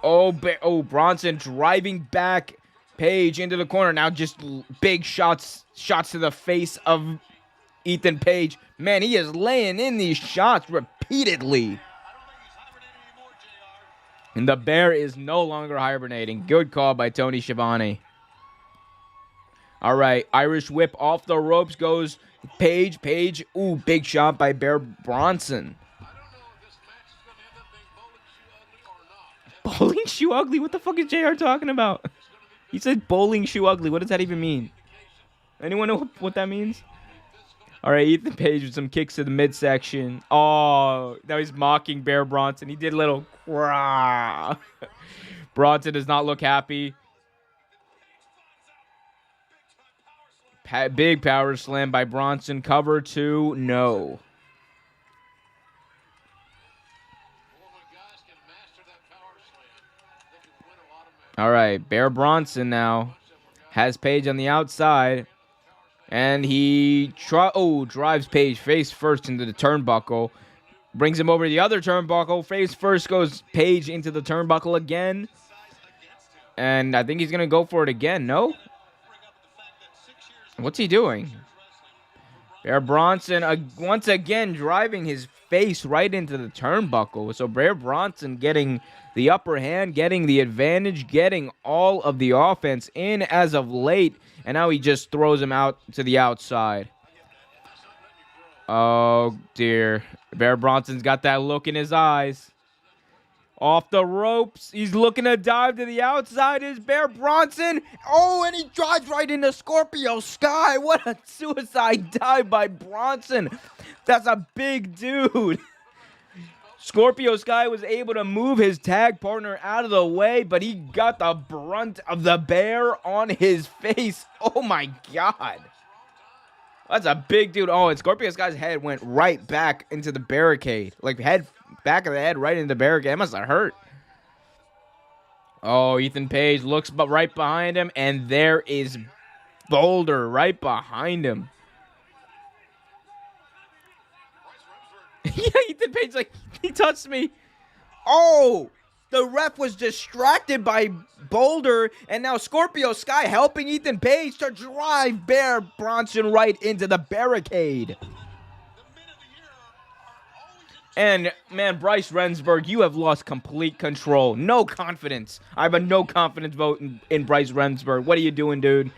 Oh, Bronson driving back Page into the corner. Now just big shots to the face of Ethan Page. Man, he is laying in these shots repeatedly. And the Bear is no longer hibernating. Good call by Tony Schiavone. All right, Irish whip off the ropes goes Page. Page, ooh, big shot by Bear Bronson. Bowling shoe ugly? What the fuck is JR talking about? He said bowling shoe ugly. What does that even mean? Anyone know what that means? All right, Ethan Page with some kicks to the midsection. Oh, now he's mocking Bear Bronson. He did a little rah. Bronson does not look happy. Big power slam by Bronson. Cover 2, no. All right, Bear Bronson now has Page on the outside. And he drives Page face first into the turnbuckle. Brings him over to the other turnbuckle. Face first goes Page into the turnbuckle again. And I think he's going to go for it again, no? What's he doing? Bear Bronson once again driving his face right into the turnbuckle. So Bear Bronson getting the upper hand, getting the advantage, getting all of the offense in as of late. And now he just throws him out to the outside. Oh, dear. Bear Bronson's got that look in his eyes. Off the ropes. He's looking to dive to the outside. Is Bear Bronson. Oh, and he drives right into Scorpio Sky. What a suicide dive by Bronson. That's a big dude. Scorpio Sky was able to move his tag partner out of the way, but he got the brunt of the bear on his face. Oh, my God. That's a big dude. Oh, and Scorpio Sky's head went right back into the barricade. Like, back of the head right into the barricade. That must have hurt. Oh, Ethan Page looks right behind him, and there is Boulder right behind him. Yeah, Ethan Page, like, he touched me. Oh, the ref was distracted by Boulder, and now Scorpio Sky helping Ethan Page to drive Bear Bronson right into the barricade. And, man, Bryce Remsburg, you have lost complete control. No confidence. I have a no confidence vote in Bryce Remsburg. What are you doing, dude?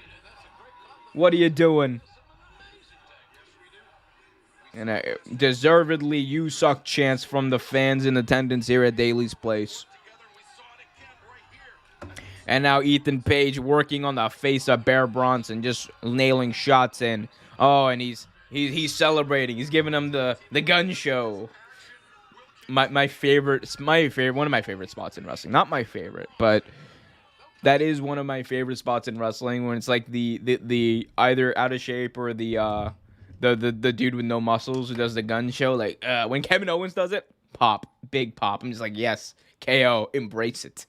What are you doing? And deservedly, you suck chance from the fans in attendance here at Daly's Place. And now Ethan Page working on the face of Bear Bronson, just nailing shots in. Oh, and he's celebrating. He's giving him the gun show. One of my favorite spots in wrestling. Not my favorite, but that is one of my favorite spots in wrestling, when it's like the either out of shape or the dude with no muscles who does the gun show. Like when Kevin Owens does it, big pop. I'm just like, yes, KO, embrace it.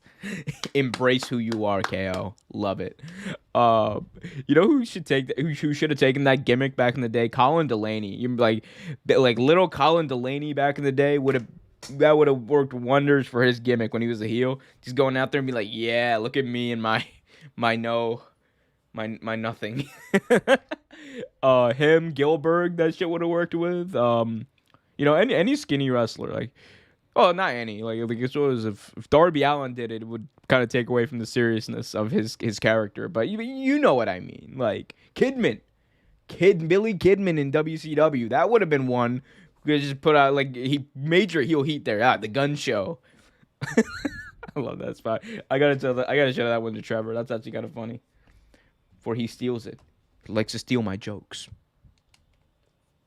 Embrace who you are, KO. Love it. You know who should have taken that gimmick back in the day? Colin Delaney. You like little Colin Delaney back in the day would have worked wonders for his gimmick when he was a heel. Just going out there and be like, yeah, look at me and my nothing. Him, Gilbert, that shit would have worked with. Any skinny wrestler, like. Oh, not any. Like if Darby Allin did it, it would kind of take away from the seriousness of his character. But you know what I mean. Like Billy Kidman in WCW. That would have been one. We just put out major heel heat there. The gun show. I love that spot. I gotta show that one to Trevor. That's actually kind of funny. Before he steals it, he likes to steal my jokes.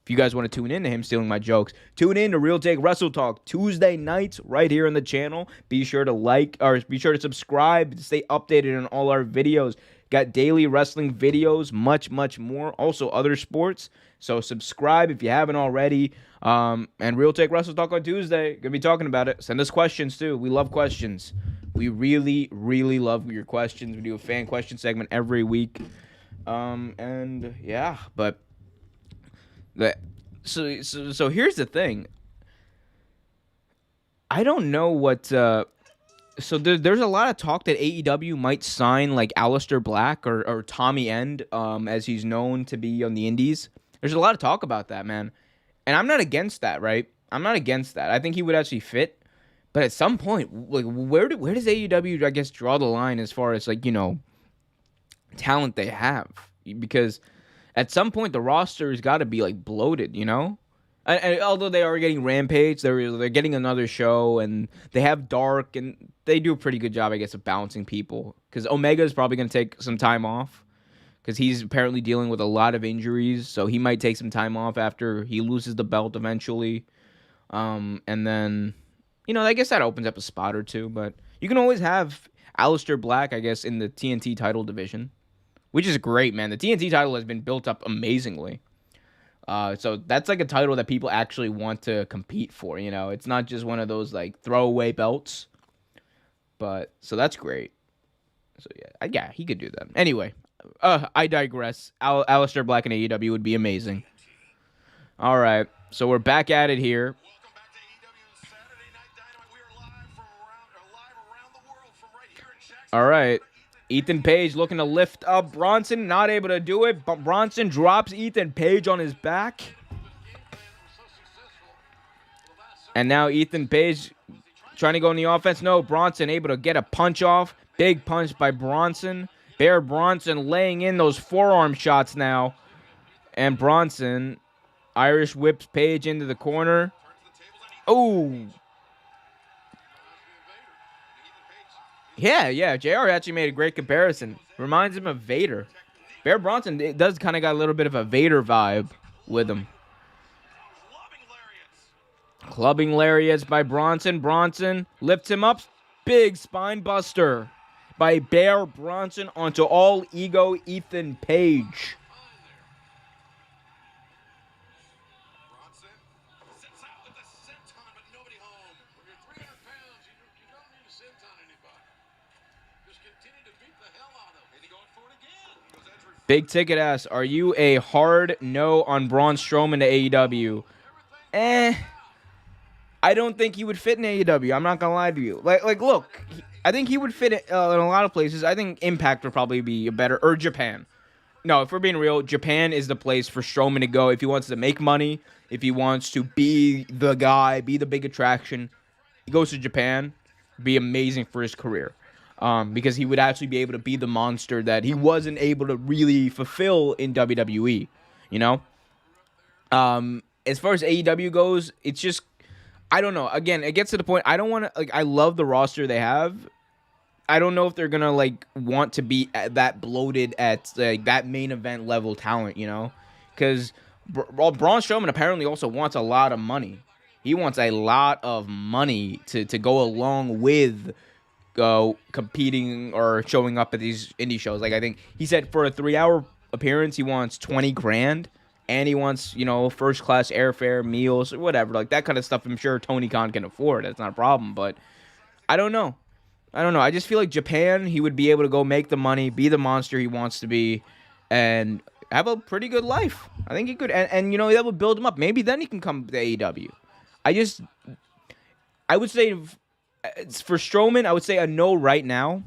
If you guys want to tune in to him stealing my jokes, tune in to Real Take Wrestle Talk Tuesday nights right here on the channel. Be sure to subscribe to stay updated on all our videos. Got daily wrestling videos, much, much more. Also other sports. So subscribe if you haven't already. And Real Take Wrestle Talk on Tuesday. Gonna be talking about it. Send us questions too. We love questions. We really, really love your questions. We do a fan question segment every week. So here's the thing. I don't know what. So there's a lot of talk that AEW might sign like Aleister Black or Tommy End, as he's known to be on the Indies. There's a lot of talk about that, man, and I'm not against that, right? I'm not against that. I think he would actually fit, but at some point, like where does AEW, I guess, draw the line as far as talent they have? Because at some point, the roster has got to be bloated, And although they are getting Rampage, they're getting another show, and they have Dark, and they do a pretty good job, I guess, of balancing people. Because Omega is probably going to take some time off, because he's apparently dealing with a lot of injuries, so he might take some time off after he loses the belt eventually. And then, I guess that opens up a spot or two, but you can always have Aleister Black, I guess, in the TNT title division, which is great, man. The TNT title has been built up amazingly. So that's like a title that people actually want to compete for, you know. It's not just one of those like throwaway belts. But so that's great. So yeah, he could do that. Anyway, I digress. Aleister Black in AEW would be amazing. All right, so we're back at it here. Welcome back to AEW Saturday Night Dynamite. We are live around the world from right here in Jacksonville. All right. Ethan Page looking to lift up Bronson, not able to do it, but Bronson drops Ethan Page on his back. And now Ethan Page trying to go in the offense. No, Bronson able to get a punch off. Big punch by Bronson. Bear Bronson laying in those forearm shots now. And Bronson Irish whips Page into the corner. Oh. Yeah, JR actually made a great comparison. Reminds him of Vader. Bear Bronson, it does kind of got a little bit of a Vader vibe with him. Clubbing lariats by Bronson. Bronson lifts him up. Big spine buster by Bear Bronson onto All Ego Ethan Page. Big Ticket asks, are you a hard no on Braun Strowman to AEW? I don't think he would fit in AEW. I'm not going to lie to you. Like, look, I think he would fit in a lot of places. I think Impact would probably be a better, or Japan. No, if we're being real, Japan is the place for Strowman to go if he wants to make money, if he wants to be the guy, be the big attraction. He goes to Japan, be amazing for his career. Because he would actually be able to be the monster that he wasn't able to really fulfill in WWE, you know? As far as AEW goes, it's just, I don't know. Again, it gets to the point, I don't want to, like, I love the roster they have. I don't know if they're going to, like, want to be that bloated at, like, that main event level talent, you know? Because Braun Strowman apparently also wants a lot of money. He wants a lot of money to go along with competing or showing up at these indie shows. Like, I think he said for a 3-hour appearance, he wants 20 grand, and he wants, you know, first class airfare, meals, or whatever, like that kind of stuff. I'm sure Tony Khan can afford. That's not a problem, but I don't know. I just feel like Japan, he would be able to go make the money, be the monster he wants to be, and have a pretty good life. I think he could, and you know, that would build him up. Maybe then he can come to AEW. I would say, for Strowman, I would say a no right now,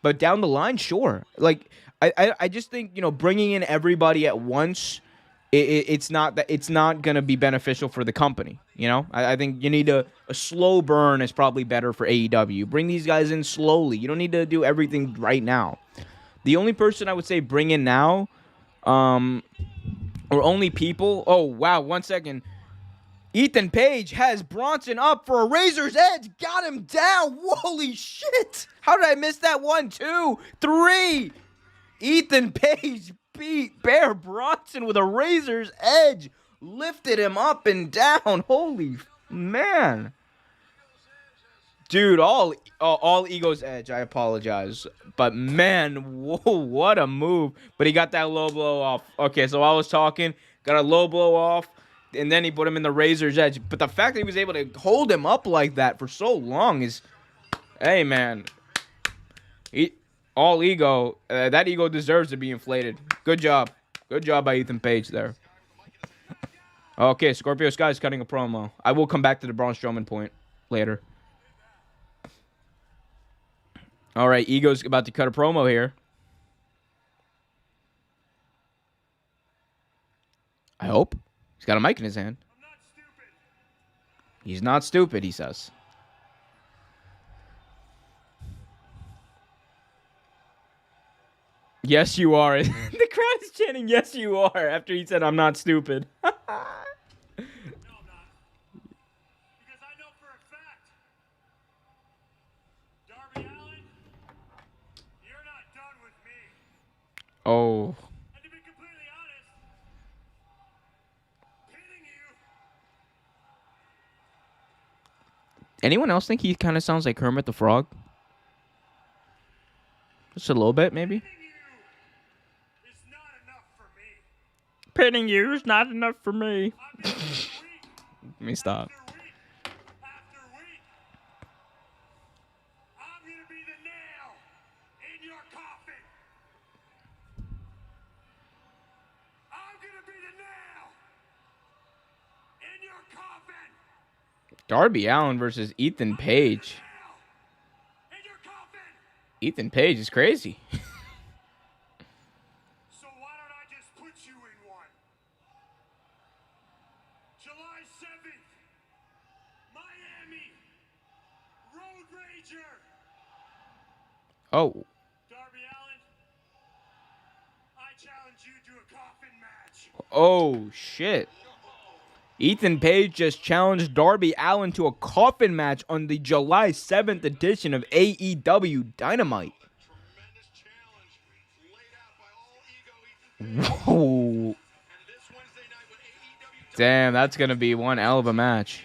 but down the line, sure. Like, I just think, you know, bringing in everybody at once, it's not gonna be beneficial for the company. You know, I think you need a slow burn is probably better for AEW. Bring these guys in slowly. You don't need to do everything right now. The only person I would say bring in now, or only people. Oh wow, 1 second. Ethan Page has Bronson up for a Razor's Edge. Got him down. Holy shit. How did I miss that? 1, 2, 3. Ethan Page beat Bear Bronson with a Razor's Edge. Lifted him up and down. Holy man. Dude, all Ego's Edge. I apologize. But man, whoa, what a move. But he got that low blow off. Okay, so I was talking. Got a low blow off. And then he put him in the Razor's Edge. But the fact that he was able to hold him up like that for so long is, hey, man. All Ego. That ego deserves to be inflated. Good job. Good job by Ethan Page there. Okay, Scorpio Sky's cutting a promo. I will come back to the Braun Strowman point later. All right, Ego's about to cut a promo here. I hope. He's got a mic in his hand. He's not stupid, he says. Yes, you are. The crowd is chanting, yes, you are, after he said, I'm not stupid. No, I'm not. Because I know for a fact, Darby Allin, you're not done with me. Oh. And to be completely honest, hitting you. Anyone else think he kind of sounds like Kermit the Frog? Just a little bit, maybe? pinning you is not enough for me. I'm gonna do week Let me stop. after week. I'm gonna be the nail in your coffin. I'm gonna be the nail in your coffin. Darby Allin versus Ethan Page. Nail in your coffin. Ethan Page is crazy. So why don't I just put you in one? July 7th, Miami, Road Rager. Oh, Darby Allin, I challenge you to a coffin match. oh shit. Ethan Page just challenged Darby Allin to a coffin match on the July 7th edition of AEW Dynamite. Tremendous challenge laid out by all ego Ethan Page. Whoa. And this Wednesday night when AEW Damn, that's going to be one hell of a match.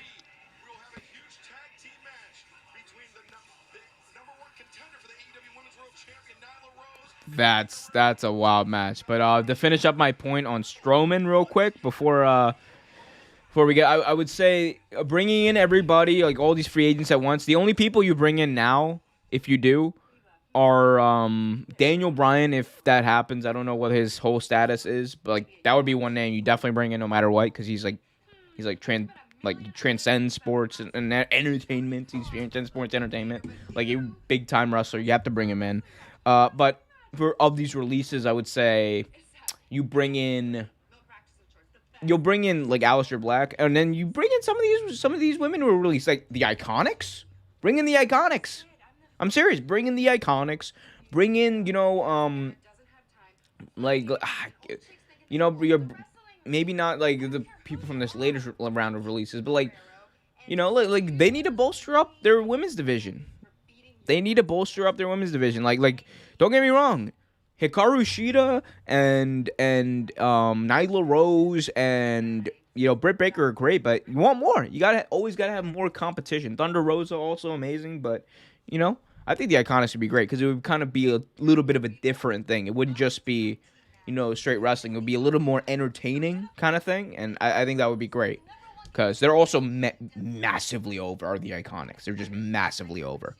we'll have a huge tag team match between the number one contender for the AEW Women's World Champion, Nyla Rose. That's a wild match. But to finish up my point on Strowman real quick before we get, I would say bringing in everybody, like all these free agents at once. The only people you bring in now, if you do, are Daniel Bryan. If that happens, I don't know what his whole status is, but like that would be one name you definitely bring in no matter what, because he transcends sports and entertainment. He transcends sports entertainment, like a big time wrestler. You have to bring him in. But of these releases, I would say you'll bring in like Aleister Black, and then you bring in some of these women who are released, like the Iconics. Bring in the Iconics. I'm serious. Bring in the Iconics. Bring in, like, you're maybe not like the people from this latest round of releases, but like they need to bolster up their women's division. Like, don't get me wrong. Hikaru Shida and Nyla Rose and Britt Baker are great, but you want more. You always gotta have more competition. Thunder Rosa also amazing, but I think the Iconics would be great because it would kind of be a little bit of a different thing. It wouldn't just be straight wrestling. It would be a little more entertaining kind of thing, and I think that would be great because they're also massively over. Are the Iconics? They're just massively over.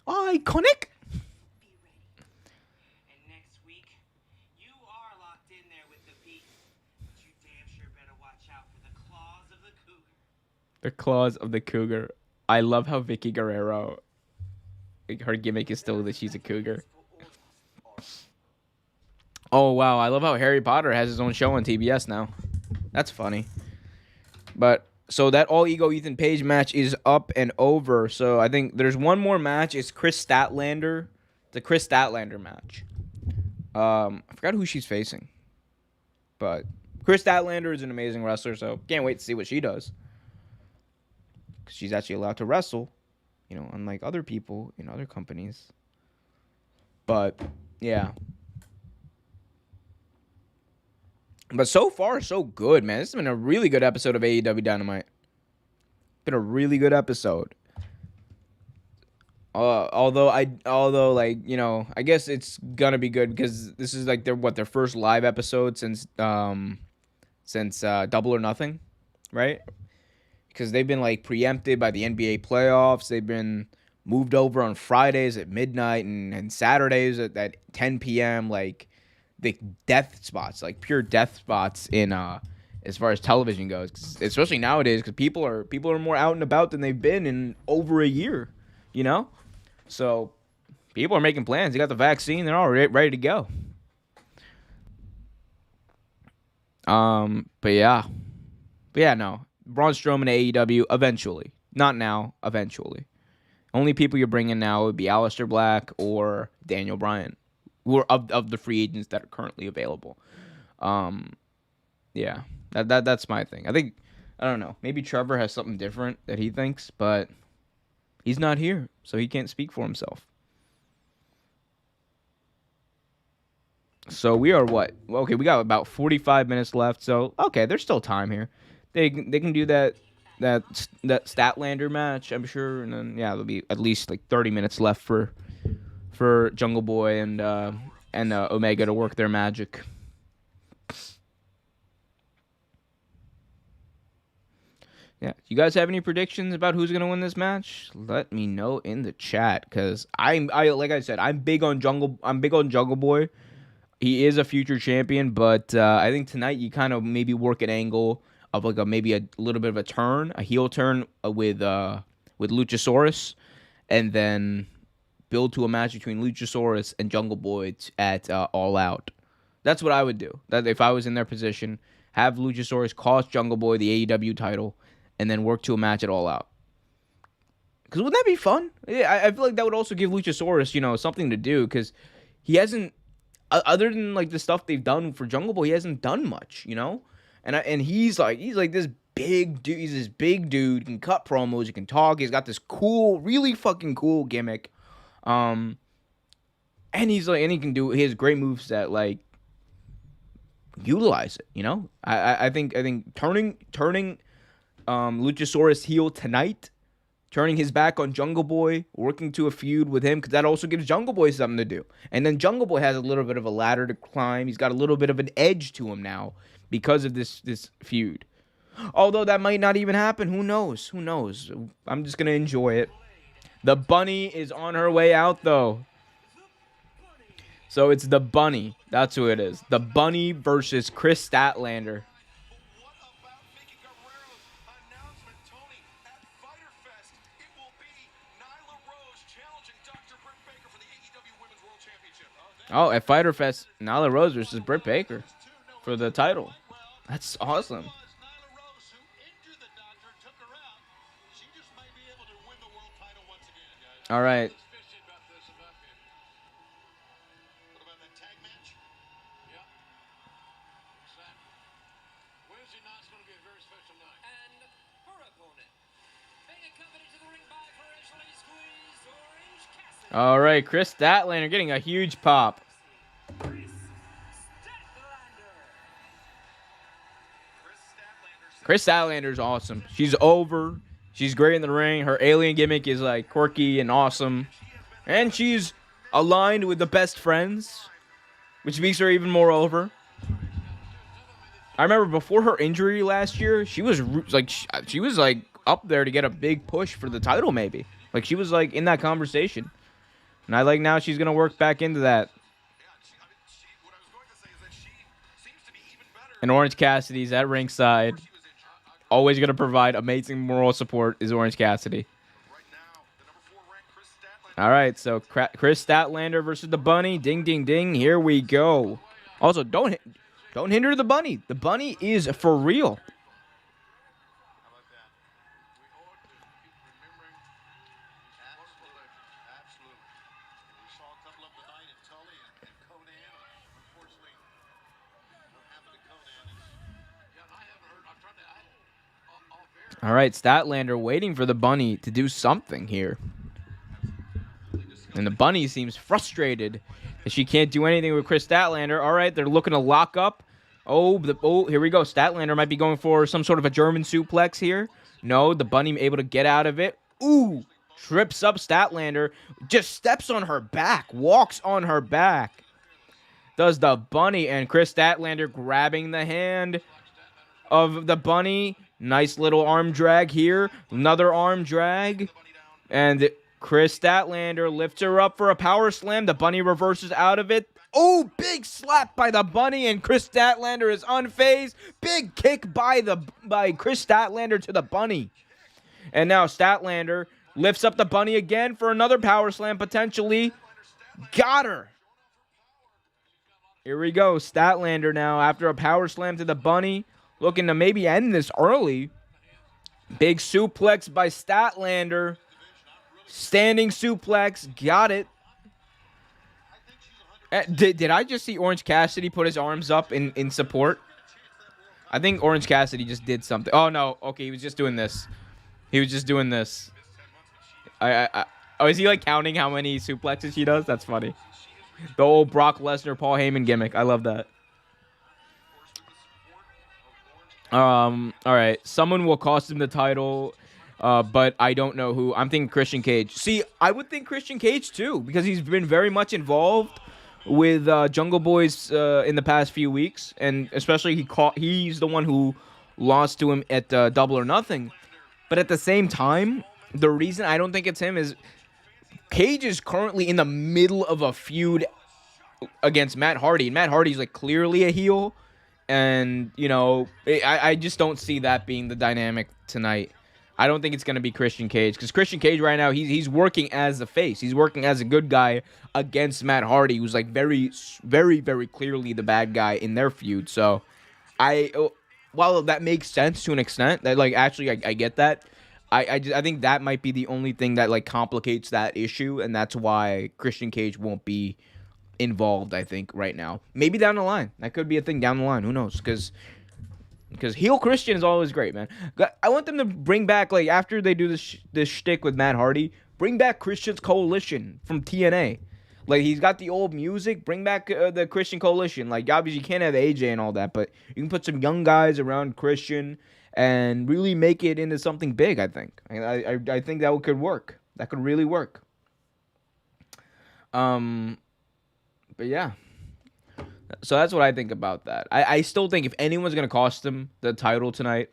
Iconic. The claws of the cougar. I love how Vicky Guerrero, her gimmick is still that she's a cougar. Oh, wow. I love how Harry Potter has his own show on TBS now. That's funny. But, so that All Ego Ethan Page match is up and over. So I think there's one more match. It's Chris Statlander. The Chris Statlander match. I forgot who she's facing. But Chris Statlander is an amazing wrestler, so can't wait to see what she does. She's actually allowed to wrestle, unlike other people in other companies. But, yeah. But so far, so good, man. This has been a really good episode of AEW Dynamite. Been a really good episode. Although I guess it's gonna be good because this is like their first live episode since Double or Nothing, right? Because they've been like preempted by the NBA playoffs. They've been moved over on Fridays at midnight and Saturdays at 10 p.m. Like the death spots, like pure death spots in as far as television goes. Especially nowadays, because people are more out and about than they've been in over a year. So people are making plans. They got the vaccine. They're all ready to go. But yeah, no. Braun Strowman AEW eventually. Not now, eventually. Only people you're bringing now would be Aleister Black or Daniel Bryan, who are of the free agents that are currently available. Yeah, that's my thing. I don't know. Maybe Trevor has something different that he thinks, but he's not here, so he can't speak for himself. So we are what? Okay, we got about 45 minutes left, so okay, there's still time here. They can do that Statlander match, I'm sure, and then there'll be at least like 30 minutes left for Jungle Boy and Omega to work their magic. Yeah. You guys have any predictions about who's gonna win this match? Let me know in the chat, because I like I said, I'm big on Jungle Boy. He is a future champion, but I think tonight you kind of maybe work an angle of like maybe a little bit of a turn, a heel turn with Luchasaurus, and then build to a match between Luchasaurus and Jungle Boy at All Out. That's what I would do. That if I was in their position, have Luchasaurus cost Jungle Boy the AEW title, and then work to a match at All Out. Because wouldn't that be fun? Yeah, I feel like that would also give Luchasaurus, something to do, because he hasn't, other than like the stuff they've done for Jungle Boy, he hasn't done much, and he's like this big dude. He's this big dude. He can cut promos. He can talk. He's got this cool, really fucking cool gimmick. And he's like, and he has great moveset. Like, utilize it. I think turning Luchasaurus heel tonight, turning his back on Jungle Boy, working to a feud with him, because that also gives Jungle Boy something to do. And then Jungle Boy has a little bit of a ladder to climb. He's got a little bit of an edge to him now because of this feud. Although that might not even happen. Who knows? I'm just going to enjoy it. The bunny is on her way out, though. So it's the bunny. That's who it is. The bunny versus Chris Statlander. What about Vicky Guerrero's announcement, Tony? At Fyter Fest, it will be Nyla Rose challenging Dr. Britt Baker for the AEW Women's World Championship. Oh, at Fyter Fest, Nyla Rose versus Britt Baker for the title. That's awesome. Nyla Rose, who injured the Doctor, took her out. She just may be able to win the world title once again, guys. All right. Fishy about this, about him. What about that tag match? Yep. Exactly. Wednesday night's going to be a very special night. And her opponent, being accompanied to the ring by freshly squeezed Orange Cassidy. All right, Chris Statlander getting a huge pop. Chris Statlander's awesome. She's over. She's great in the ring. Her alien gimmick is like quirky and awesome. And she's aligned with the best friends, which makes her even more over. I remember before her injury last year, she was like up there to get a big push for the title maybe. Like she was like in that conversation. And I like now she's going to work back into that. What I was going to say is that she seems to be even better. And Orange Cassidy's at ringside. Always going to provide amazing moral support is Orange Cassidy. Right now, the number 4 ranked Chris Statlander. All right, so Chris Statlander versus the Bunny. Ding, ding, ding. Here we go. Also, don't hinder the Bunny. The Bunny is for real. How about that? We ought to keep remembering. Absolutely. We saw a couple of them tonight in Tully and Conan. Unfortunately, what happened to Conan is... Yeah, I haven't heard. I'm trying to... off air. All right, Statlander waiting for the Bunny to do something here. And the Bunny seems frustrated that she can't do anything with Chris Statlander. All right, they're looking to lock up. Oh, here we go. Statlander might be going for some sort of a German suplex here. No, the Bunny able to get out of it. Ooh, trips up Statlander. Just steps on her back. Walks on her back. Does the Bunny, and Chris Statlander grabbing the hand of the Bunny. Nice little arm drag here. Another arm drag. And Chris Statlander lifts her up for a power slam. The Bunny reverses out of it. Oh, big slap by the Bunny, and Chris Statlander is unfazed. Big kick by Chris Statlander to the Bunny. And now Statlander lifts up the Bunny again for another power slam potentially. Got her. Here we go. Statlander now after a power slam to the Bunny. Looking to maybe end this early. Big suplex by Statlander. Standing suplex. Got it. Did I just see Orange Cassidy put his arms up in support? I think Orange Cassidy just did something. Oh, no. Okay, he was just doing this. He was just doing this. Oh, is he like counting how many suplexes he does? That's funny. The old Brock Lesnar, Paul Heyman gimmick. I love that. All right. Someone will cost him the title, but I don't know who. I'm thinking Christian Cage. See, I would think Christian Cage too, because he's been very much involved with Jungle Boys in the past few weeks, and especially he's the one who lost to him at Double or Nothing. But at the same time, the reason I don't think it's him is Cage is currently in the middle of a feud against Matt Hardy. And Matt Hardy's like clearly a heel. And, you know, I just don't see that being the dynamic tonight. I don't think it's going to be Christian Cage. Because Christian Cage right now, he's working as a face. He's working as a good guy against Matt Hardy, who's like very, very, very clearly the bad guy in their feud. So, while that makes sense to an extent, that like actually I get that. I think that might be the only thing that like complicates that issue, and that's why Christian Cage won't be involved, I think, right now. Maybe down the line. That could be a thing down the line. Who knows? Because heel Christian is always great, man. I want them to bring back, like, after they do this shtick with Matt Hardy, bring back Christian's Coalition from TNA. Like, he's got the old music. Bring back the Christian Coalition. Like, obviously, you can't have AJ and all that, but you can put some young guys around Christian and really make it into something big, I think. I think that could work. That could really work. But yeah. So that's what I think about that. I still think if anyone's going to cost him the title tonight,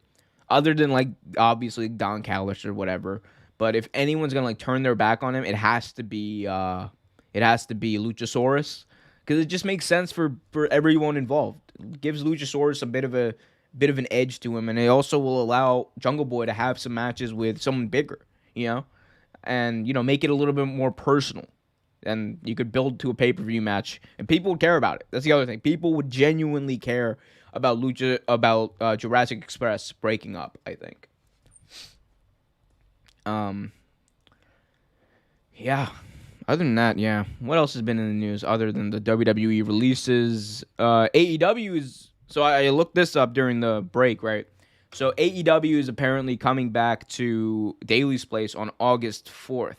other than, like, obviously Don Callis or whatever, but if anyone's going to, like, turn their back on him, it has to be Luchasaurus, because it just makes sense for everyone involved. It gives Luchasaurus a bit of an edge to him, and it also will allow Jungle Boy to have some matches with someone bigger, you know, and, you know, make it a little bit more personal. And you could build to a pay-per-view match, and people would care about it. That's the other thing. People would genuinely care about Jurassic Express breaking up, I think. Yeah. Other than that, yeah. What else has been in the news other than the WWE releases? AEW is... So I looked this up during the break, right? So AEW is apparently coming back to Daily's Place on August 4th.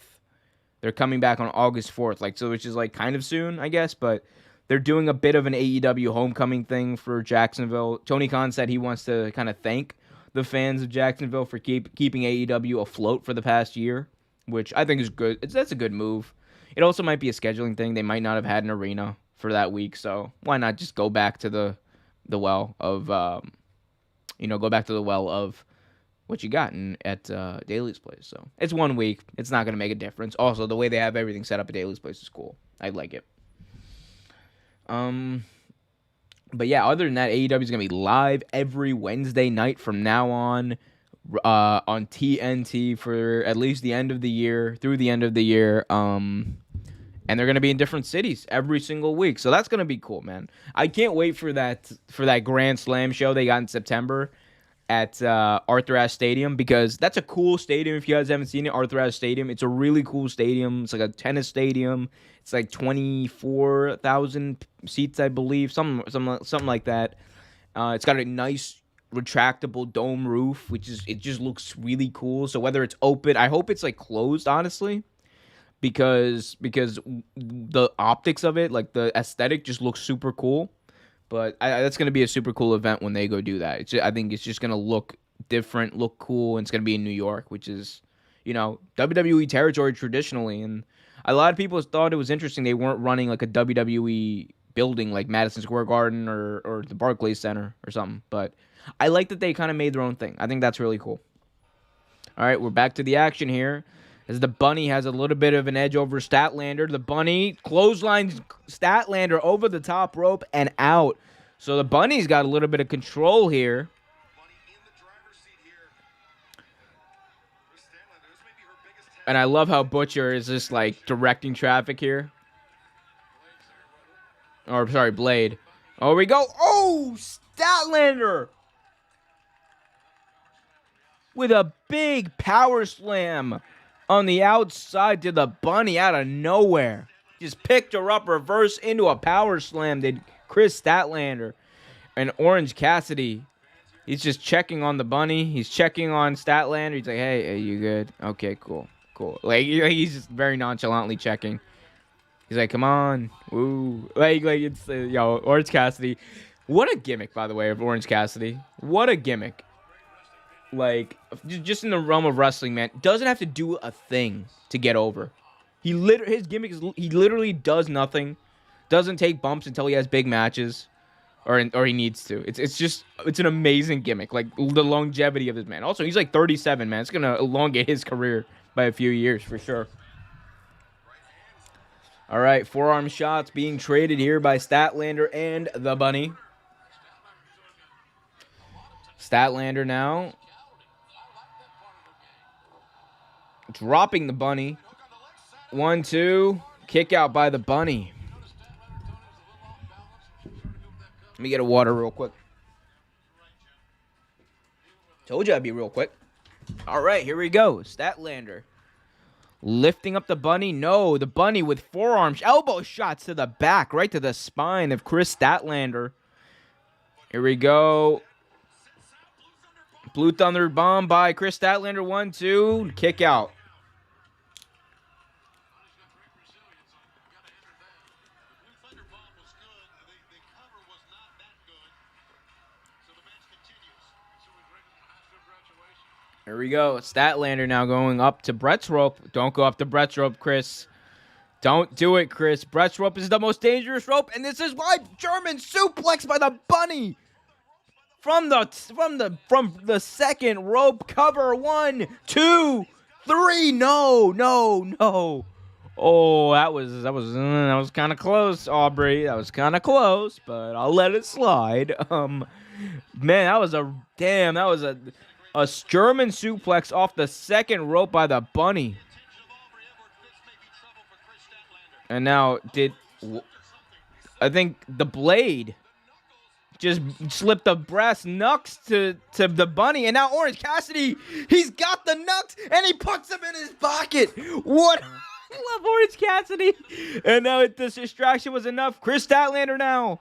They're coming back on August 4th, like, so, which is like kind of soon, I guess, but they're doing a bit of an AEW homecoming thing for Jacksonville. Tony Khan said he wants to kind of thank the fans of Jacksonville for keeping AEW afloat for the past year, which I think is good. That's a good move. It also might be a scheduling thing. They might not have had an arena for that week, so why not just go back to the well of, go back to the well of what you got at Daily's Place. So it's 1 week. It's not going to make a difference. Also, the way they have everything set up at Daily's Place is cool. I like it. But yeah, other than that, AEW is going to be live every Wednesday night from now on TNT for at least the end of the year, through the end of the year. And they're going to be in different cities every single week. So that's going to be cool, man. I can't wait for that Grand Slam show they got in September at Arthur Ashe Stadium, because that's a cool stadium. If you guys haven't seen it, Arthur Ashe Stadium, it's a really cool stadium. It's like a tennis stadium. It's like 24,000 seats, I believe, something like that. It's got a nice retractable dome roof, it just looks really cool. So whether it's open, I hope it's like closed, honestly, because the optics of it, like the aesthetic, just looks super cool. But that's going to be a super cool event when they go do that. I think it's just going to look different, look cool, and it's going to be in New York, which is, you know, WWE territory traditionally. And a lot of people thought it was interesting they weren't running like a WWE building like Madison Square Garden or the Barclays Center or something. But I like that they kind of made their own thing. I think that's really cool. All right, we're back to the action here, as the Bunny has a little bit of an edge over Statlander. The Bunny clotheslines Statlander over the top rope and out. So the Bunny's got a little bit of control here. And I love how Butcher is just like directing traffic here. Or, sorry, Blade. Oh, we go. Oh, Statlander! With a big power slam on the outside to the Bunny out of nowhere. Just picked her up, reverse into a power slam. Did Chris Statlander. And Orange Cassidy, he's just checking on the Bunny. He's checking on Statlander. He's like, hey, are you good? Okay, cool. Like, he's just very nonchalantly checking. He's like, come on. Woo. Like it's, Orange Cassidy. What a gimmick, by the way, of Orange Cassidy. What a gimmick. Like, just in the realm of wrestling, man, doesn't have to do a thing to get over. His gimmick is he literally does nothing, doesn't take bumps until he has big matches. or he needs to. It's an amazing gimmick, like the longevity of this man. Also, he's like 37, man. It's gonna elongate his career by a few years for sure. All right, forearm shots being traded here by Statlander and the Bunny. Statlander now dropping the Bunny. 1, 2, kick out by the Bunny. Let me get a water real quick. Told you I'd be real quick. All right, here we go. Statlander lifting up the Bunny. No, the Bunny with forearms, elbow shots to the back, right to the spine of Chris Statlander. Here we go. Blue Thunder bomb by Chris Statlander. 1, 2, kick out. Here we go. Statlander now going up to Brett's rope. Don't go up to Brett's rope, Chris. Don't do it, Chris. Brett's rope is the most dangerous rope, and this is why German suplex by the Bunny from the second rope cover. 1, 2, 3. No. Oh, that was kind of close, Aubrey. That was kind of close, but I'll let it slide. Man, that was a German suplex off the second rope by the Bunny. And now I think the Blade just slipped the brass knucks to the Bunny. And now Orange Cassidy, he's got the knucks and he puts them in his pocket. What? I love Orange Cassidy. And now this distraction was enough. Chris Statlander now.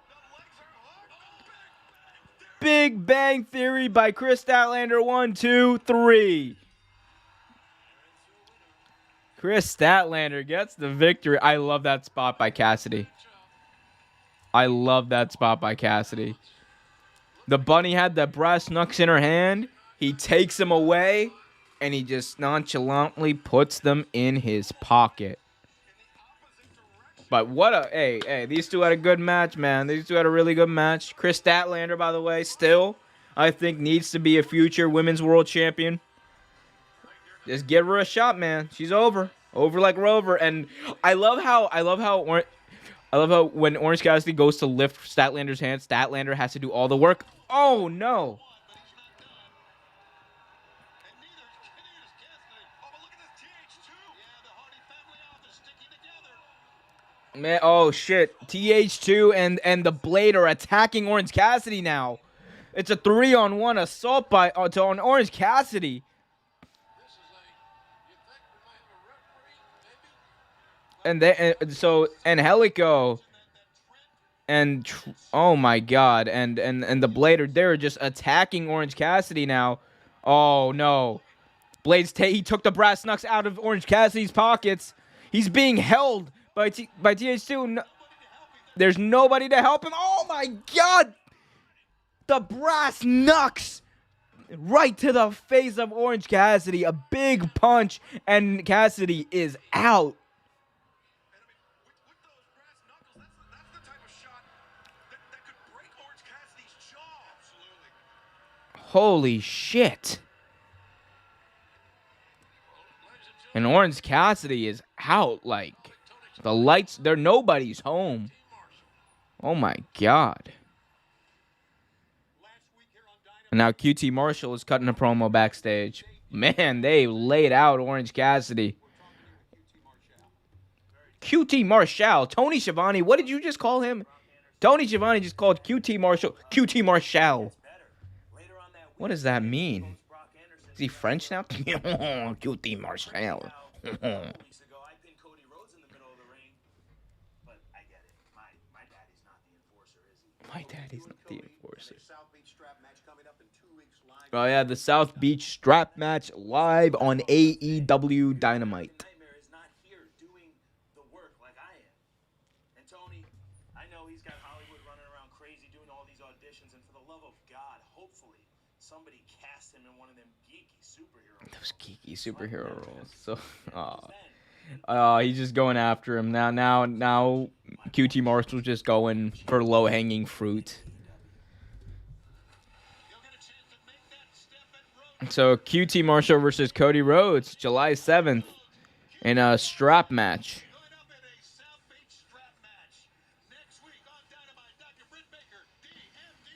Big Bang Theory by Chris Statlander. 1, 2, 3. Chris Statlander gets the victory. I love that spot by Cassidy. The Bunny had the brass knucks in her hand. He takes them away, and he just nonchalantly puts them in his pocket. But hey, these two had a good match, man. These two had a really good match. Chris Statlander, by the way, still, I think, needs to be a future women's world champion. Just give her a shot, man. She's over like Rover. And I love how when Orange Cassidy goes to lift Statlander's hand, Statlander has to do all the work. Oh no. Man, oh shit. TH2 and the Blade are attacking Orange Cassidy now. It's a 3-on-1 assault on Orange Cassidy. And Helico and oh my god, and the Blade they're just attacking Orange Cassidy now. Oh no. He took the brass knucks out of Orange Cassidy's pockets. He's being held by TH2. No, there's nobody to help him. Oh my god. The brass knucks right to the face of Orange Cassidy. A big punch, and Cassidy is out. Holy shit. And Orange Cassidy is out. Like, the lights, nobody's home. Oh my god. And now QT Marshall is cutting a promo backstage. Man, they laid out Orange Cassidy. QT Marshall. Tony Schiavone. What did you just call him? Tony Schiavone just called QT Marshall QT Marshall. What does that mean? Is he French now? QT Marshall. My daddy's not the enforcer. Oh yeah, the South Beach strap match live on AEW Dynamite. Somebody cast him in one of them geeky superhero roles. Those geeky superhero roles. So, he's just going after him now. QT Marshall's just going for low-hanging fruit. So QT Marshall versus Cody Rhodes, July 7th, in a strap match. Going up in a South Beach strap match. Next week on Dynamite, Dr. Britt Baker, DMD,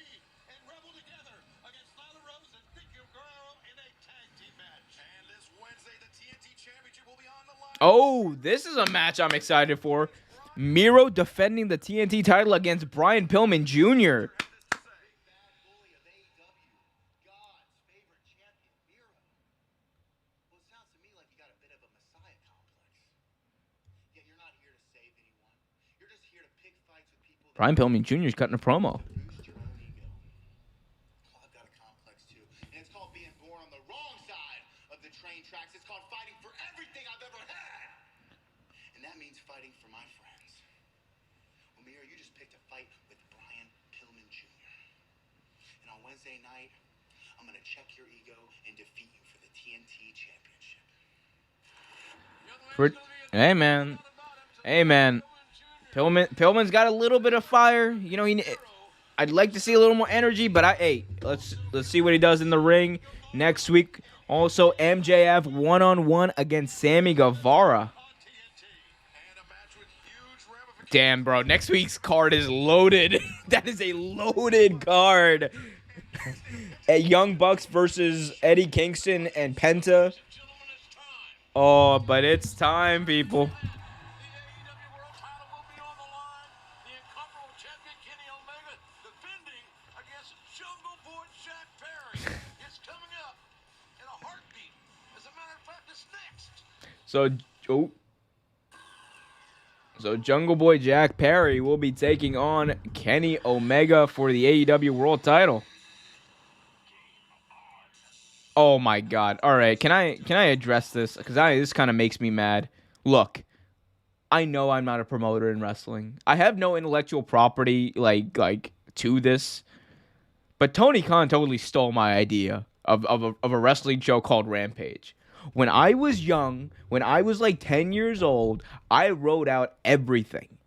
and Rebel together against Nyla Rose and Vicky Guerrero in a tag team match. And this Wednesday, the TNT Championship will be on the line. Oh, this is a match I'm excited for. Miro defending the TNT title against Brian Pillman Jr. Bad bully of AEW, God's favorite champion, Miro. Well, it sounds to me like you got a bit of a messiah complex. Yet you're not here to save anyone. You're just here to pick fights with people that Brian Pillman Jr. is cutting a promo. boost your own ego. Well, I've got a complex too, and it's called being born on the wrong side of the train tracks. It's called fighting for everything I've ever had, and that means fighting for my friends. Well, Miro, you just picked a fight with Brian Pillman Jr. And on Wednesday night, I'm gonna check your ego and defeat you for the TNT Championship. Hey man, Pillman's got a little bit of fire. You know, I'd like to see a little more energy, but let's see what he does in the ring next week. Also, MJF one-on-one against Sammy Guevara. Damn, bro, next week's card is loaded. That is a loaded card. Young Bucks versus Eddie Kingston and Penta. Oh, but it's time, people. The AEW World title will be on the line. The incomparable champion Kenny Omega defending against Jungle Boy Jack Perry. It's coming up in a heartbeat. As a matter of fact, it's next. So Jungle Boy Jack Perry will be taking on Kenny Omega for the AEW World title. Oh my God! All right, can I address this? Because this kind of makes me mad. Look, I know I'm not a promoter in wrestling. I have no intellectual property like to this. But Tony Khan totally stole my idea of a wrestling show called Rampage. When I was young, when I was like 10 years old, I wrote out everything,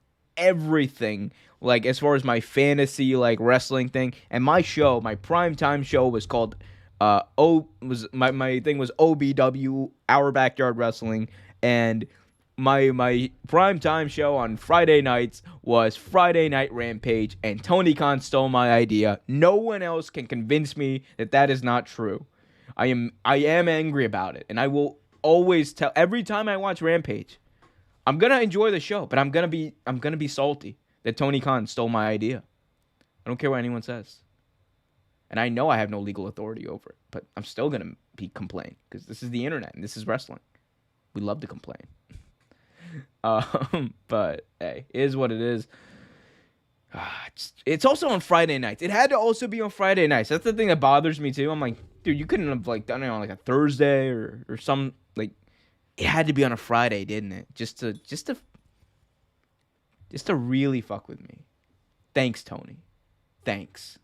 like as far as my fantasy like wrestling thing. And my show, my primetime show was called my thing was OBW, Our Backyard Wrestling, and my primetime show on Friday nights was Friday Night Rampage, and Tony Khan stole my idea. No one else can convince me that that is not true. I am angry about it, and I will always tell every time I watch Rampage. I'm gonna enjoy the show, but I'm gonna be salty that Tony Khan stole my idea. I don't care what anyone says. And I know I have no legal authority over it, but I'm still going to be complaining because this is the internet and this is wrestling. We love to complain. But hey, it is what it is. It's also on Friday nights. It had to also be on Friday nights. That's the thing that bothers me too. I'm like, dude, you couldn't have like done it on like a Thursday or some like. It had to be on a Friday, didn't it? Just to really fuck with me. Thanks, Tony. Thanks.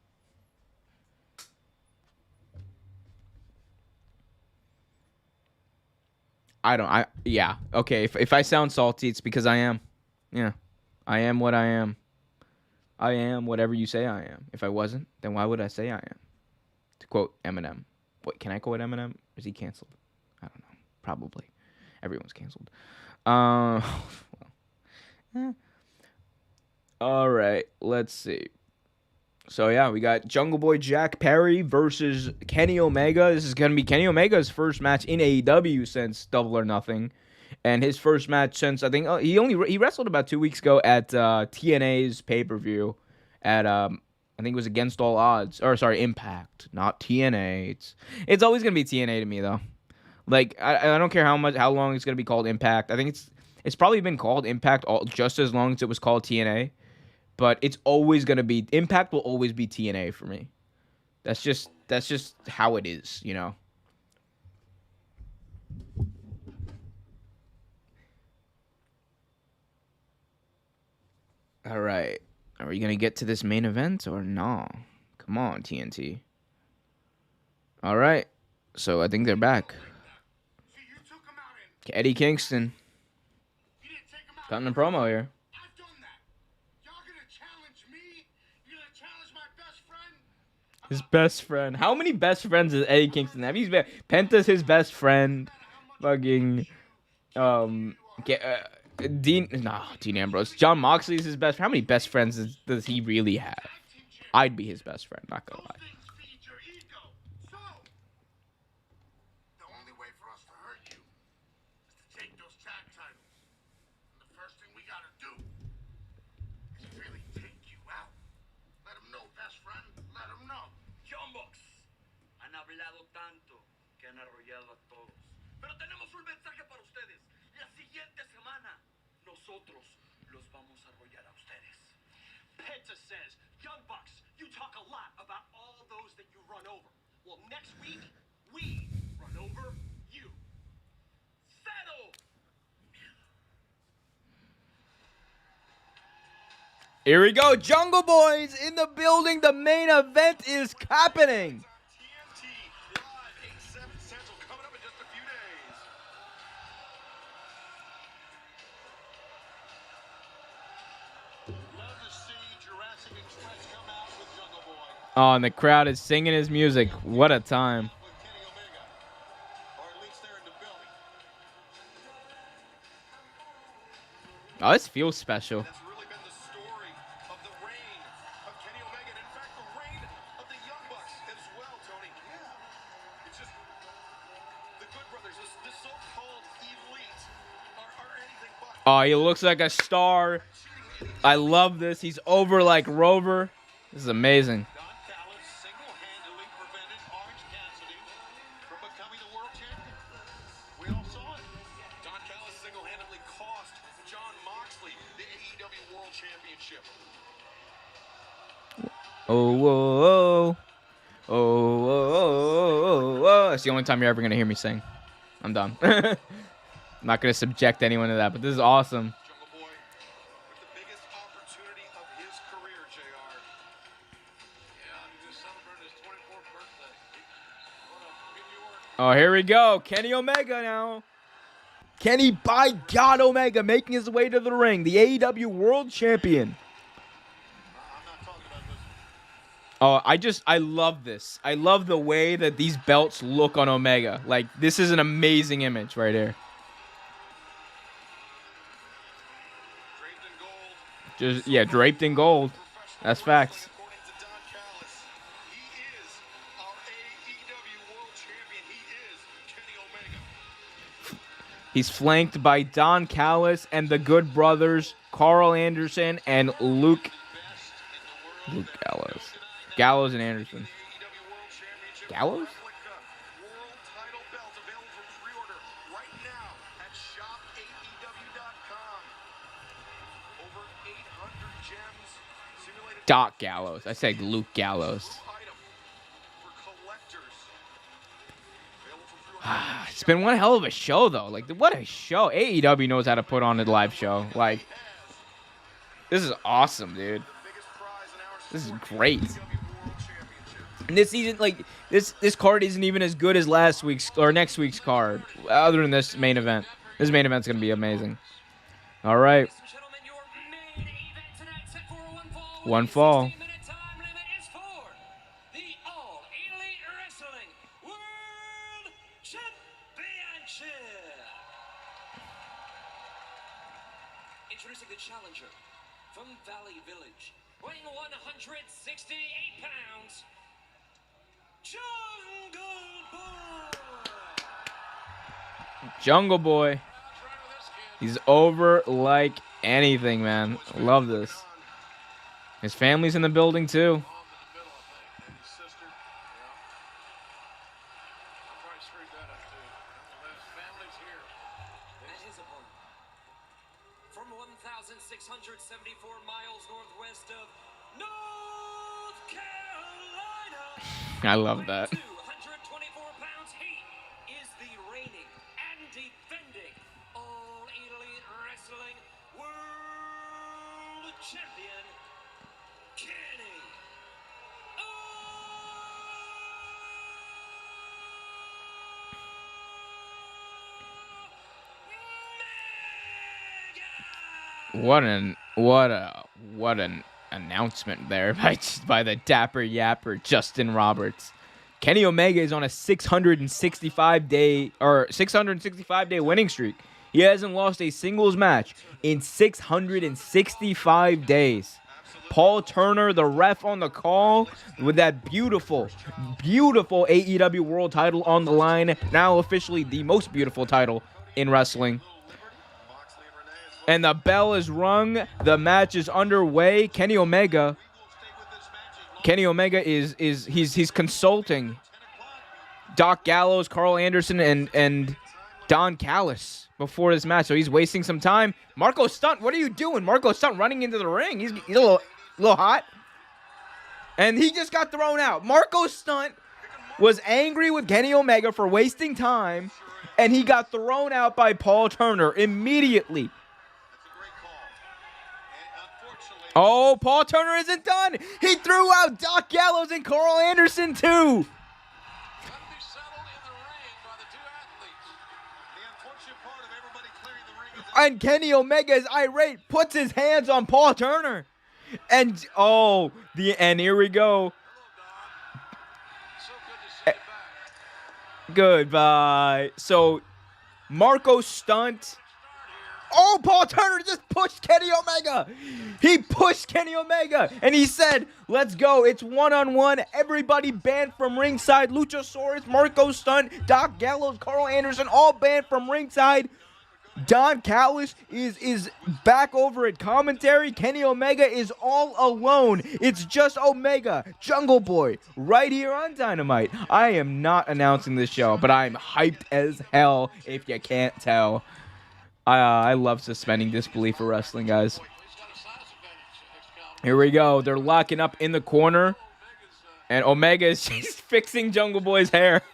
Yeah. Okay, if I sound salty, it's because I am. Yeah. I am what I am. I am whatever you say I am. If I wasn't, then why would I say I am? To quote Eminem. Wait, can I quote Eminem? Is he canceled? I don't know. Probably. Everyone's canceled. Well. All right, let's see. So, yeah, we got Jungle Boy Jack Perry versus Kenny Omega. This is going to be Kenny Omega's first match in AEW since Double or Nothing. And his first match since, I think, he wrestled about 2 weeks ago at TNA's pay-per-view at, I think it was Against All Odds. Or, sorry, Impact, not TNA. It's always going to be TNA to me, though. Like, I don't care how long it's going to be called Impact. I think it's probably been called Impact just as long as it was called TNA. But it's always going to be, Impact will always be TNA for me. That's just how it is, you know. All right. Are we going to get to this main event or no? Come on, TNT. All right. So I think they're back. Eddie Kingston. Cutting a promo here. His best friend. How many best friends does Eddie Kingston have? Penta's his best friend. Fucking um, Dean Ambrose. John Moxley's his best friend. How many best friends does he really have? I'd be his best friend. Not gonna lie. Feed your ego. So, the only way for us to hurt you is to take those tag titles. And the first thing we gotta do is really take you out. Let them know, best friend. Let them know. Young Bucks han hablado tanto que han arrollado a todos. Pero tenemos un mensaje para ustedes. La siguiente semana, nosotros los vamos a arrollar a ustedes. Penta says, Young Bucks, you talk a lot about all those that you run over. Well, next week, we run over you. Settle! Here we go. Jungle Boys in the building. The main event is happening. TNT Live 8/7 Central coming up in just a few days. Love to see Jurassic Express come out with Jungle Boy. Oh, and the crowd is singing his music. What a time. With Kenny Omega. Or at least they're in the building. Oh, this feels special. That's really been the story of the reign of Kenny Omega. And in fact, the reign of the Young Bucks as well, Tony. Yeah. It's just the Good Brothers, this so-called elite, are anything but. Oh, he looks like a star. I love this. He's over like Rover. This is amazing. Don Callis single-handedly prevented Orange Cassidy from becoming the world champion. We all saw it. Don Callis single-handedly cost John Moxley the AEW World Championship. Oh, whoa, oh, oh, oh, oh, oh. That's the only time you're ever gonna hear me sing. I'm done. I'm not gonna subject anyone to that, but this is awesome. Jungle Boy with the biggest opportunity of his career, JR. Yeah, he just celebrated his 24th birthday. What a meteoric. Oh, here we go. Kenny Omega now. Kenny, by God, Omega making his way to the ring. The AEW World Champion. I'm not talking about this. Oh, I love this. I love the way that these belts look on Omega. Like, this is an amazing image right here. Draped in gold. Just, yeah, draped in gold. That's facts. According to Don Callis, he is our AEW World Champion. He is Kenny Omega. He's flanked by Don Callis and the Good Brothers, Carl Anderson and Luke Gallows. Gallows and Anderson. AEW World Championship. Gallows? Replica World title belt available for pre-order right now at shopaew.com. Over 800 gems, simulated Doc Gallows. I said Luke Gallows. item for collectors. Available for pre-order. It's been one hell of a show, though. Like, what a show. AEW knows how to put on a live show. Like, this is awesome, dude. Biggest prize in our This is sport, great. AEW World Championship. And this season, like, this card isn't even as good as last week's or next week's card, other than this main event. This main event's going to be amazing. All right. Ladies and gentlemen, your main event tonight set for one fall. One fall. 16-minute time limit is for the All Elite Wrestling World Championship. Introducing the challenger from Valley Village, weighing 168 pounds, Jungle Boy. Jungle Boy. He's over like anything, man. Love this. His family's in the building, too. Mom in the middle, I think. And his sister. Yeah. I probably screwed that up too. His family's here. And his opponent, from 1,674 miles northwest of North Carolina. I love that. 224 pounds, he is the reigning and defending All Elite Wrestling World Champion, Kenny Omega. What an announcement there by the dapper yapper Justin Roberts. Kenny Omega is on a 665 day winning streak. He hasn't lost a singles match in 665 days. Paul Turner, the ref on the call, with that beautiful, beautiful AEW World title on the line. Now officially the most beautiful title in wrestling. And the bell is rung. The match is underway. Kenny Omega is he's consulting Doc Gallows, Carl Anderson, and Don Callis before this match. So he's wasting some time. Marco Stunt, what are you doing? Marco Stunt running into the ring. He's a little hot. And he just got thrown out. Marco Stunt was angry with Kenny Omega for wasting time, and he got thrown out by Paul Turner immediately. Oh, Paul Turner isn't done. He threw out Doc Gallows and Carl Anderson too. And Kenny Omega is irate, puts his hands on Paul Turner. And here we go. Goodbye. So Marco Stunt. Oh, Paul Turner just pushed Kenny Omega. He pushed Kenny Omega. And he said, let's go. It's one-on-one. Everybody banned from ringside. Luchasaurus, Marco Stunt, Doc Gallows, Carl Anderson, all banned from ringside. Don Callis is back over at commentary. Kenny Omega is all alone. It's just Omega, Jungle Boy, right here on Dynamite. I am not announcing this show, but I'm hyped as hell if you can't tell. I love suspending disbelief for wrestling, guys. Here we go. They're locking up in the corner. And Omega is just fixing Jungle Boy's hair. Jr.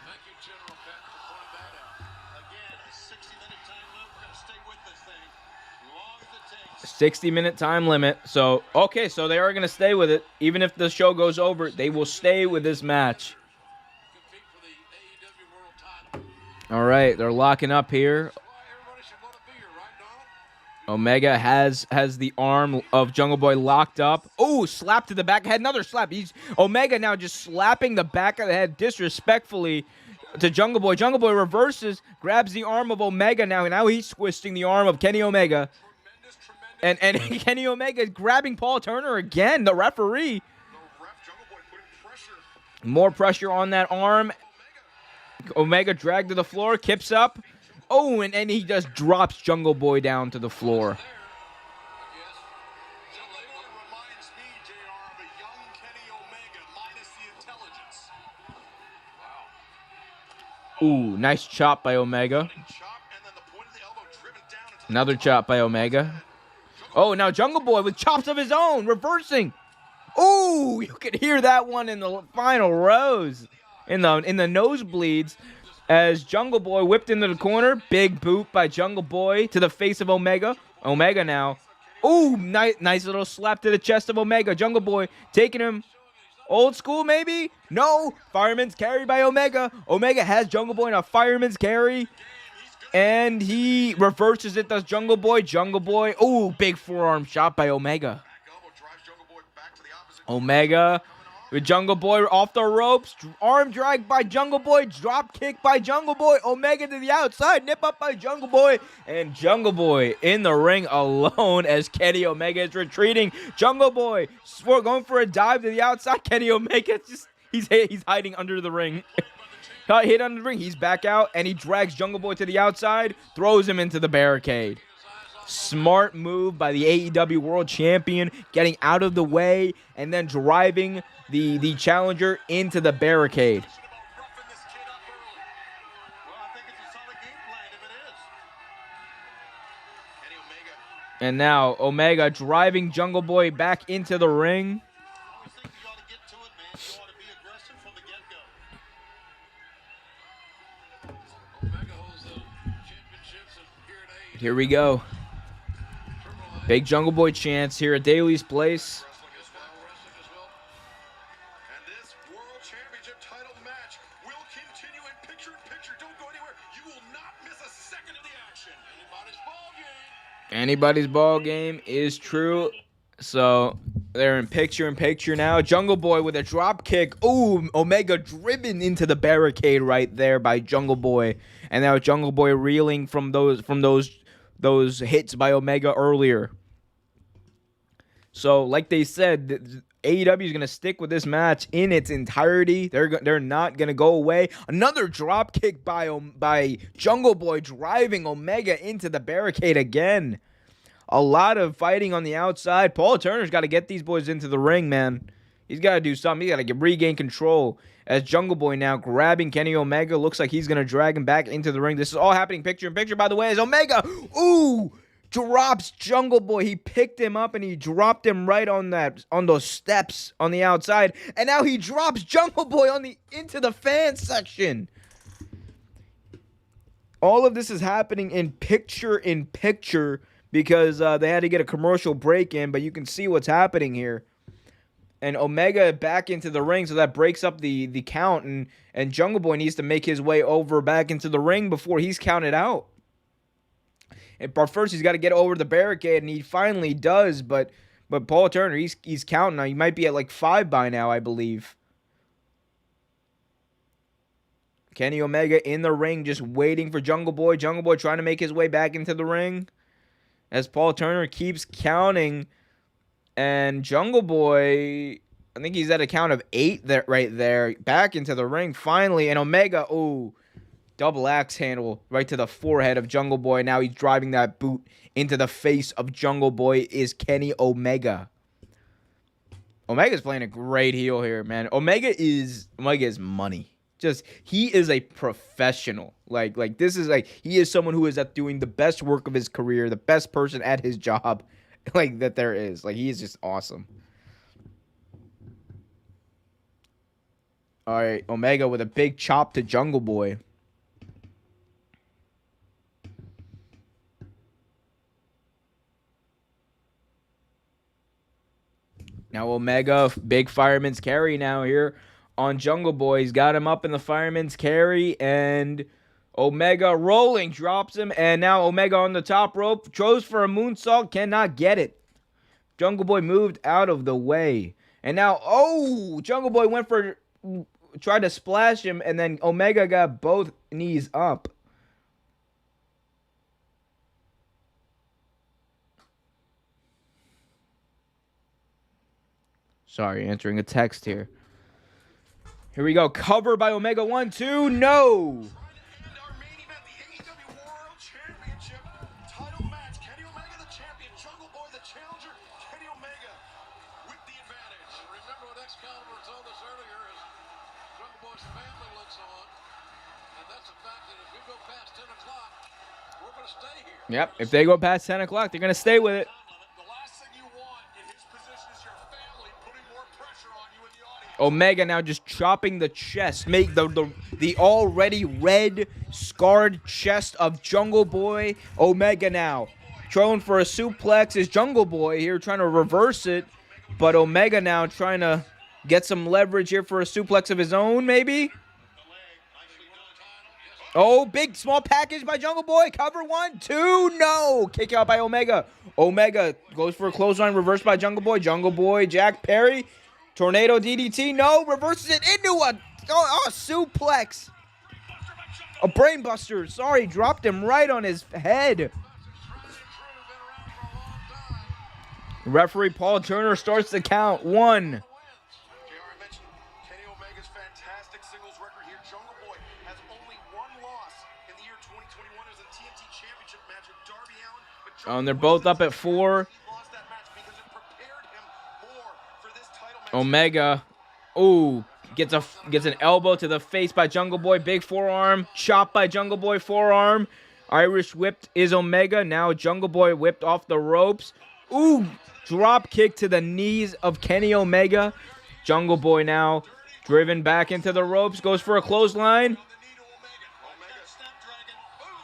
Thank you, General Pat, for pointing that out. Again, a 60-minute time limit. We're going to stay with this thing as long as it takes. 60-minute time limit. So, okay, so they are going to stay with it. Even if the show goes over, they will stay with this match. Compete for the AEW World title. All right, they're locking up here. That's why everybody should want to be here, right, Donald? Omega has the arm of Jungle Boy locked up. Oh, slap to the back of the head. Another slap. Omega now just slapping the back of the head disrespectfully to Jungle Boy. Jungle Boy reverses, grabs the arm of Omega now. And now he's twisting the arm of Kenny Omega. And Kenny Omega is grabbing Paul Turner again, the referee. More pressure on that arm. Omega dragged to the floor, kips up. Oh, and he just drops Jungle Boy down to the floor. Reminds me, JR, of a young Kenny Omega minus the intelligence. Ooh, nice chop by Omega. Another chop by Omega. Oh, now Jungle Boy with chops of his own, reversing. Ooh, you could hear that one in the final rows, in the nosebleeds, as Jungle Boy whipped into the corner. Big boot by Jungle Boy to the face of Omega. Omega now. Ooh, nice little slap to the chest of Omega. Jungle Boy taking him old school, maybe? No, fireman's carry by Omega. Omega has Jungle Boy in a fireman's carry. And he reverses it, does Jungle Boy. Jungle Boy. Ooh, big forearm shot by Omega. Omega with Jungle Boy off the ropes. Arm drag by Jungle Boy. Drop kick by Jungle Boy. Omega to the outside. Nip up by Jungle Boy. And Jungle Boy in the ring alone as Kenny Omega is retreating. Jungle Boy going for a dive to the outside. Kenny Omega he's hiding under the ring. Got hit under the ring. He's back out, and he drags Jungle Boy to the outside, throws him into the barricade. Smart move by the AEW World Champion, getting out of the way and then driving the challenger into the barricade. And now Omega driving Jungle Boy back into the ring. Here we go. Big Jungle Boy chance here at Daly's Place. And this World Championship title match will continue in picture. Don't go anywhere. You will not miss a second of the action. Anybody's ball game. Anybody's ball game is true. So they're in picture now. Jungle Boy with a drop kick. Ooh, Omega driven into the barricade right there by Jungle Boy. And now Jungle Boy reeling from those hits by Omega earlier. So like they said, AEW is going to stick with this match in its entirety. They're not going to go away. Another drop kick by Jungle Boy driving Omega into the barricade again. A lot of fighting on the outside. Paul Turner's got to get these boys into the ring, man. He's got to do something. He's got to regain control. As Jungle Boy now grabbing Kenny Omega. Looks like he's going to drag him back into the ring. This is all happening picture in picture, by the way, as Omega, drops Jungle Boy. He picked him up and he dropped him right on those steps on the outside. And now he drops Jungle Boy into the fan section. All of this is happening in picture because they had to get a commercial break in, but you can see what's happening here. And Omega back into the ring, so that breaks up the count, and Jungle Boy needs to make his way over back into the ring before he's counted out. But first, he's got to get over the barricade, and he finally does. But Paul Turner, he's counting now. He might be at like 5 by now, I believe. Kenny Omega in the ring, just waiting for Jungle Boy. Jungle Boy trying to make his way back into the ring. As Paul Turner keeps counting. And Jungle Boy, I think he's at a count of 8 right there. Back into the ring finally. And Omega, double axe handle right to the forehead of Jungle Boy. Now he's driving that boot into the face of Jungle Boy is Kenny Omega. Omega's playing a great heel here, man. Omega is money. He is a professional. Like this is he is someone who is doing the best work of his career, the best person at his job, that there is. He is just awesome. All right, Omega with a big chop to Jungle Boy. Now Omega, big fireman's carry now here on Jungle Boy. He's got him up in the fireman's carry, and Omega rolling, drops him, and now Omega on the top rope, throws for a moonsault, cannot get it. Jungle Boy moved out of the way. And now, Jungle Boy tried to splash him, and then Omega got both knees up. Sorry, answering a text here. Here we go. Cover by Omega. 1, 2. No. Our main event, the AEW World Championship title match. Kenny Omega, the champion. Jungle Boy, the challenger. Kenny Omega with the advantage. Remember what Excalibur told us earlier is Jungle Boy's family looks on. And that's the fact that if we go past 10 o'clock, we're going to stay here. Yep, if they go past 10 o'clock, they're going to stay with it. The last thing you want in his position is your family putting more pressure on you in the audience. Omega now just chopping the chest. Make the already red, scarred chest of Jungle Boy. Omega now throwing for a suplex. Is Jungle Boy here trying to reverse it. But Omega now trying to get some leverage here for a suplex of his own, maybe. Big small package by Jungle Boy. Cover 1, 2. No. Kick out by Omega. Omega goes for a clothesline. Reversed by Jungle Boy. Jungle Boy, Jack Perry. Tornado DDT. No. Reverses it into a suplex. A brainbuster. Sorry. Dropped him right on his head. Referee Paul Turner starts the count. 1. JR, I mentioned Kenny Omega's fantastic singles record here. Jungle Boy has only 1 loss in the year 2021. It was a TNT Championship match with Darby Allin. But And they're both up at 4. he lost that match because it prepared him more for this title match. Omega, gets an elbow to the face by Jungle Boy. Big forearm, chop by Jungle Boy, forearm. Irish whipped is Omega. Now Jungle Boy whipped off the ropes. Drop kick to the knees of Kenny Omega. Jungle Boy now driven back into the ropes. Goes for a clothesline.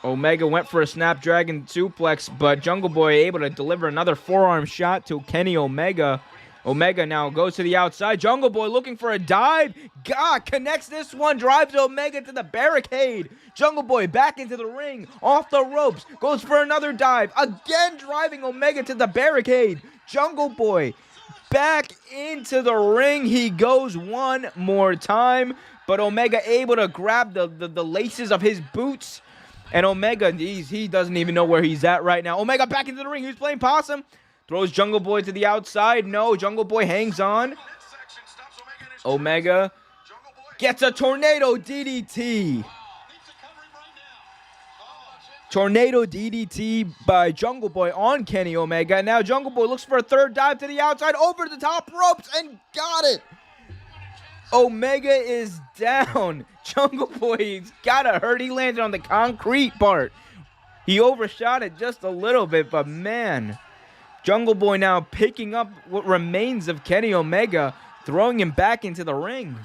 Omega went for a Snapdragon suplex, but Jungle Boy able to deliver another forearm shot to Kenny Omega. Omega now goes to the outside. Jungle Boy looking for a dive. God, connects this one. Drives Omega to the barricade. Jungle Boy back into the ring. Off the ropes. Goes for another dive. Again driving Omega to the barricade. Jungle Boy back into the ring. He goes one more time. But Omega able to grab the laces of his boots. And Omega, he doesn't even know where he's at right now. Omega back into the ring. He's playing possum. Throws Jungle Boy to the outside. No, Jungle Boy hangs on. Omega gets a tornado DDT. Tornado DDT by Jungle Boy on Kenny Omega. Now Jungle Boy looks for a third dive to the outside. Over the top ropes and got it. Omega is down. Jungle Boy's got to hurt. He landed on the concrete part. He overshot it just a little bit, but man. Jungle Boy now picking up what remains of Kenny Omega, throwing him back into the ring. I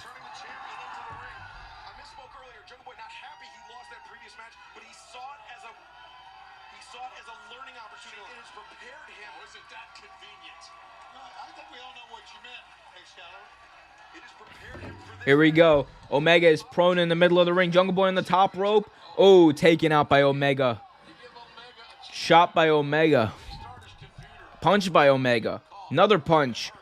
misspoke earlier. Jungle Boy not happy he lost that previous match, but he saw it as a learning opportunity. It has prepared him. Wasn't that convenient? I think we all know what you meant, hey, Scatter. It has prepared him for this. Here we go. Omega is prone in the middle of the ring. Jungle Boy on the top rope. Oh, taken out by Omega. Shot by Omega. Punch by Omega. Another punch.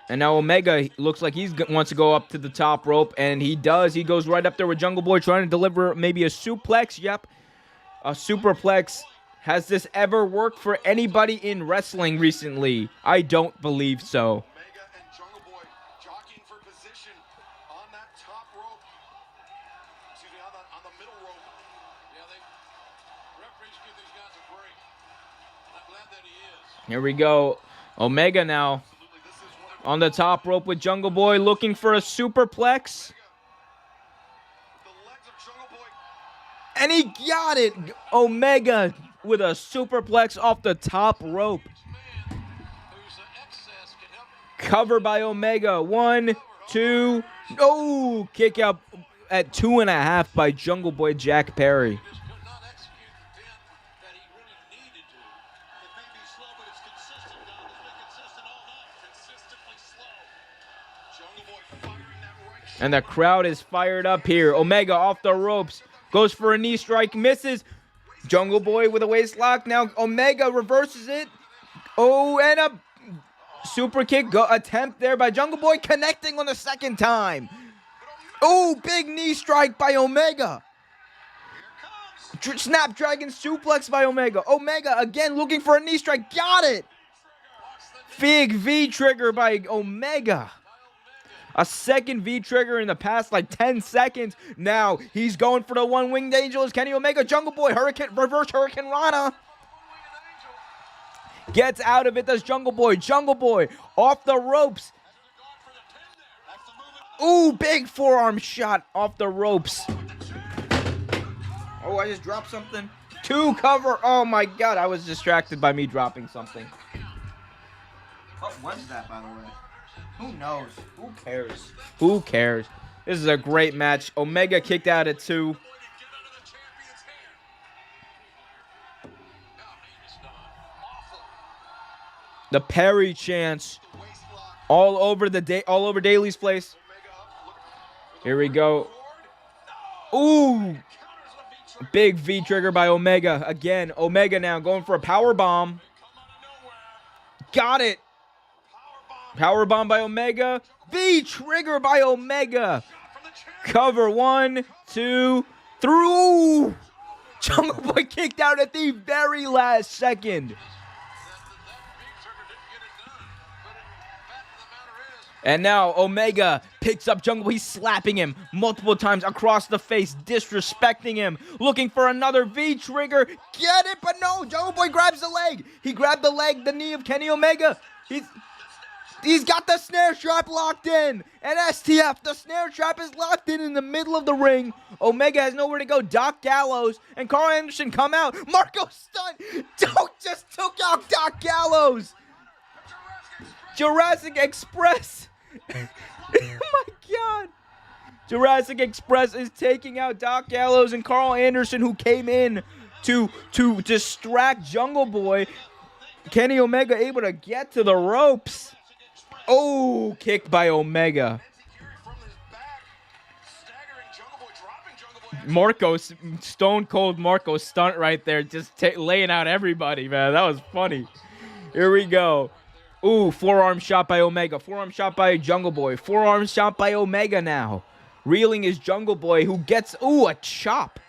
And now Omega looks like he wants to go up to the top rope. And he does. He goes right up there with Jungle Boy trying to deliver maybe a suplex. Yep. A superplex. Has this ever worked for anybody in wrestling recently? I don't believe so. Omega and Jungle Boy jockeying for position on that top rope. Excuse me, on the middle rope. Yeah, referees give these guys a break. I'm glad that he is. Here we go. Omega now on the top rope with Jungle Boy looking for a superplex. The legs of Jungle Boy. And he got it. Omega with a superplex off the top rope. Man, who's the excess can help Cover by Omega. 1, 2. Oh, kick out at 2.5 by Jungle Boy Jack Perry. just could not execute the 10 that he really needed to. It may be slow, but it's consistent, Dom. It's been consistent all night. Consistently slow. Jungle Boy firing that right. And the crowd is fired up here. Omega off the ropes. Goes for a knee strike. Misses. Jungle Boy with a waist lock. Now Omega reverses it. Oh, and a super kick attempt there by Jungle Boy. Connecting on the second time. Oh, big knee strike by Omega. Snapdragon suplex by Omega. Omega again looking for a knee strike. Got it. Big V trigger by Omega. A second V trigger in the past like 10 seconds. Now he's going for the one-winged angel. Is Kenny Omega. Jungle Boy reverse Hurricane Rana. Gets out of it. Does Jungle Boy. Jungle Boy off the ropes. Ooh, big forearm shot off the ropes. Oh, I just dropped something. 2 cover. Oh my God, I was distracted by me dropping something. What was that, by the way? Who knows? Who cares? Who cares? This is a great match. Omega kicked out at 2. The Perry chants all over Daly's place. Here we go. Ooh. Big V trigger by Omega. Again, Omega now going for a power bomb. Got it. Power bomb by Omega. V trigger by Omega. Cover 1, 2, 3. Jungle Boy kicked out at the very last second. And now Omega picks up Jungle Boy. He's slapping him multiple times across the face, disrespecting him. Looking for another V trigger. Get it, but no. Jungle Boy grabs the leg. He grabbed the leg, the knee of Kenny Omega. He's got the snare trap locked in. And STF, the snare trap is locked in the middle of the ring. Omega has nowhere to go. Doc Gallows and Carl Anderson come out. Marco Stunt. Just took out Doc Gallows. Jurassic Express. Oh my God. Jurassic Express is taking out Doc Gallows and Carl Anderson, who came in to distract Jungle Boy. Kenny Omega able to get to the ropes. Oh, kicked by Omega. Marcos, Stone Cold Marco stunt right there, just laying out everybody, man. That was funny. Here we go. Ooh, forearm shot by Omega. Forearm shot by Jungle Boy. Forearm shot by Omega now. Reeling is Jungle Boy, who gets, ooh, a chop.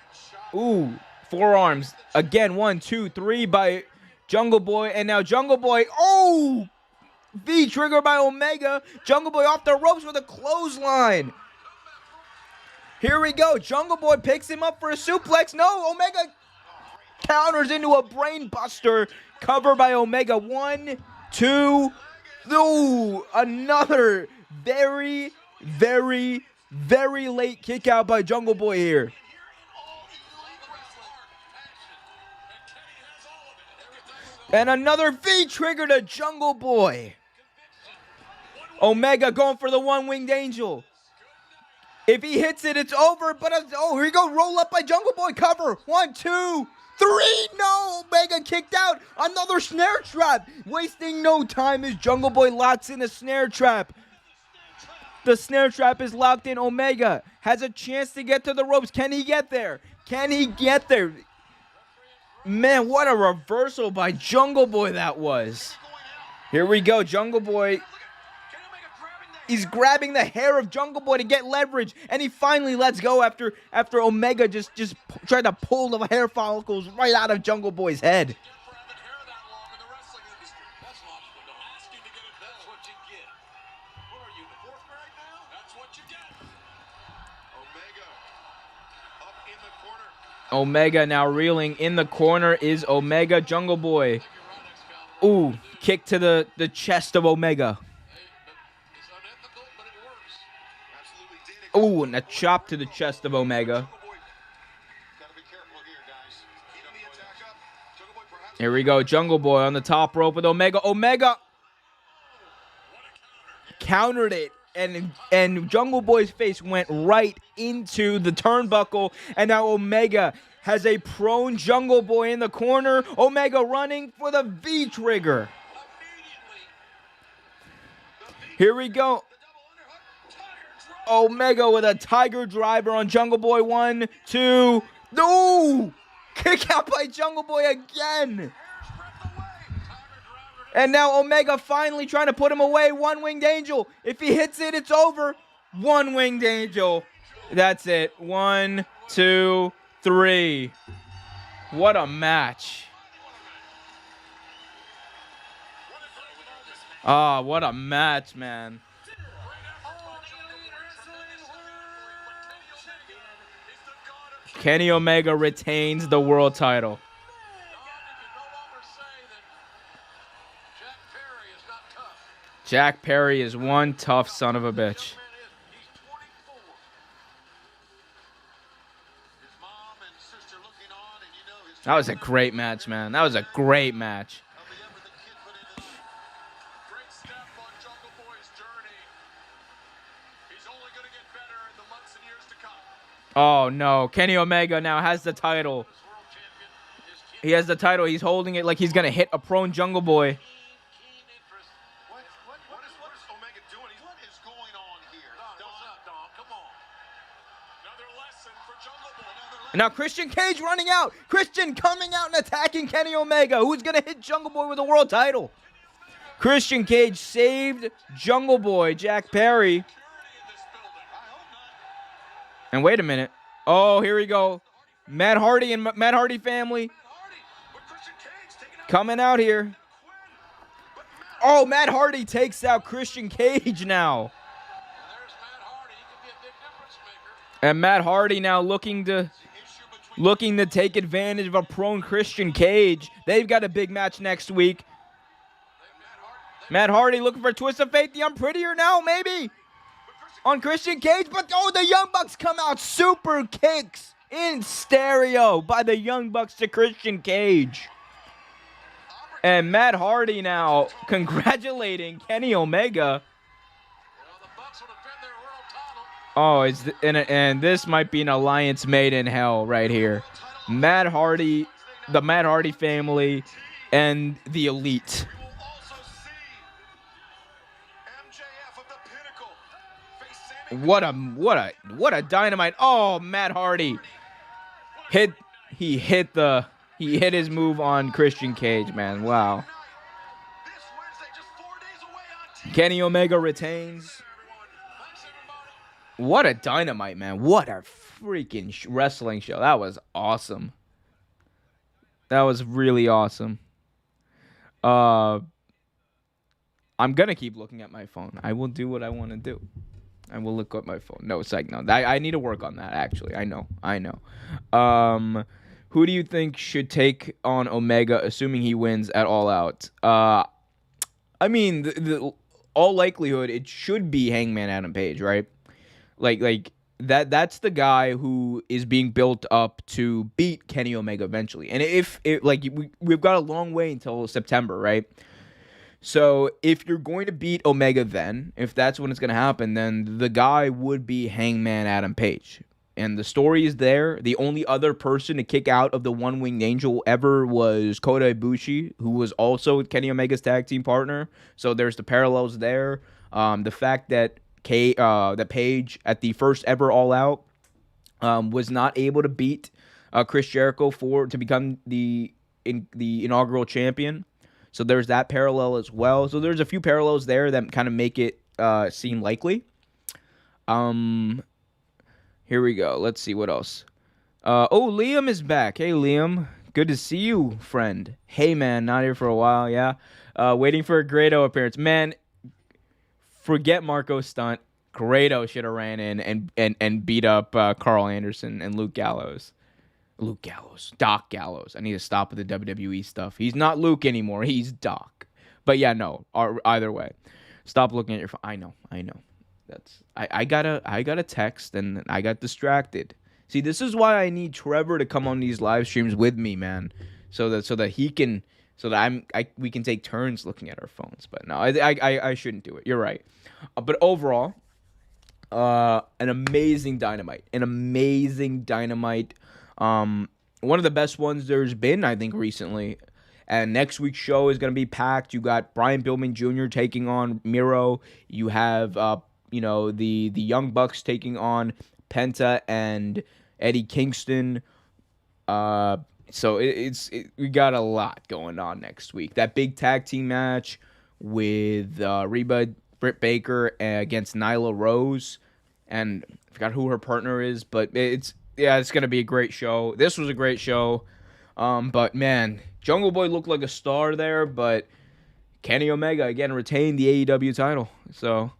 Ooh, forearms. Again, 1, 2, 3 by Jungle Boy. And now Jungle Boy, oh, V trigger by Omega. Jungle Boy off the ropes with a clothesline. Here we go. Jungle Boy picks him up for a suplex. No, Omega counters into a brain buster. Cover by Omega. 1, 2. Ooh, another very, very, very late kick out by Jungle Boy here. And another V trigger to Jungle Boy. Omega going for the one-winged angel. If he hits it, it's over. But oh, here we go. Roll up by Jungle Boy. Cover. 1, 2, 3. No, Omega kicked out. Another snare trap. Wasting no time as Jungle Boy locks in a snare trap. The snare trap is locked in. Omega has a chance to get to the ropes. Can he get there? Can he get there? Man, what a reversal by Jungle Boy that was. Here we go. Jungle Boy. He's grabbing the hair of Jungle Boy to get leverage, and he finally lets go after Omega just tried to pull the hair follicles right out of Jungle Boy's head. Omega now reeling in the corner is Omega. Jungle Boy. Ooh, kick to the chest of Omega. Ooh, and a chop to the chest of Omega. Here we go. Jungle Boy on the top rope with Omega. Omega countered it. And Jungle Boy's face went right into the turnbuckle. And now Omega has a prone Jungle Boy in the corner. Omega running for the V trigger. Here we go. Omega with a tiger driver on Jungle Boy. 1, 2. No! Kick out by Jungle Boy again. And now Omega finally trying to put him away. One-winged angel. If he hits it, it's over. One-winged angel. That's it. 1, 2, 3. What a match. Ah, what a match, man. Kenny Omega retains the world title. Jack Perry is one tough son of a bitch. That was a great match, man. That was a great match. Oh, no. Kenny Omega now has the title. He has the title. He's holding it like he's going to hit a prone Jungle Boy. And now Christian Cage running out. Christian coming out and attacking Kenny Omega, who's going to hit Jungle Boy with a world title. Christian Cage saved Jungle Boy, Jack Perry. And wait a minute. Oh, here we go. Matt Hardy and Matt Hardy family coming out here. Oh, Matt Hardy takes out Christian Cage now. And Matt Hardy now looking to take advantage of a prone Christian Cage. They've got a big match next week. Matt Hardy looking for a twist of fate. The unprettier now, maybe, on Christian Cage. But, oh, the Young Bucks come out. Super kicks in stereo by the Young Bucks to Christian Cage. And Matt Hardy now congratulating Kenny Omega. Oh, and this might be an alliance made in hell right here. Matt Hardy, the Matt Hardy family, and the Elite. What a Dynamite. Oh, Matt Hardy he hit his move on Christian Cage, man. Wow. This Wednesday, just 4 days away on TV. Kenny Omega retains. Thanks, everybody. What a Dynamite, man. What a freaking wrestling show. That was awesome. That was really awesome. I'm going to keep looking at my phone. I will do what I want to do. I will look at my phone. No, it's like, no. I need to work on that, actually. I know. Who do you think should take on Omega, assuming he wins at All Out? I mean, the all likelihood, it should be Hangman Adam Page, right? Like that's the guy who is being built up to beat Kenny Omega eventually. And we've got a long way until September, right? So if you're going to beat Omega then, if that's when it's going to happen, then the guy would be Hangman Adam Page. And the story is there. The only other person to kick out of the One-Winged Angel ever was Kota Ibushi, who was also Kenny Omega's tag team partner. So there's the parallels there. The fact that that Page at the first ever All Out was not able to beat Chris Jericho to become the inaugural champion. So there's that parallel as well. So there's a few parallels there that kind of make it seem likely. Here we go. Let's see what else. Liam is back. Hey, Liam. Good to see you, friend. Hey, man. Not here for a while, yeah. Waiting for a Grado appearance. Man, forget Marco's stunt. Grado should have ran in and beat up Carl Anderson and Luke Gallows. Doc Gallows. I need to stop with the WWE stuff. He's not Luke anymore. He's Doc. But yeah, no. Either way, stop looking at your phone. I know. I got a text and I got distracted. See, this is why I need Trevor to come on these live streams with me, man, so that we can take turns looking at our phones. But no, I shouldn't do it. You're right. But overall, an amazing Dynamite. One of the best ones there's been, I think, recently. And next week's show is going to be packed. You got Brian Pillman Jr. taking on Miro. You have, the Young Bucks taking on Penta and Eddie Kingston. So we got a lot going on next week. That big tag team match with Reba Britt Baker against Nyla Rose. And I forgot who her partner is, but it's going to be a great show. This was a great show. But, man, Jungle Boy looked like a star there, but Kenny Omega, again, retained the AEW title. So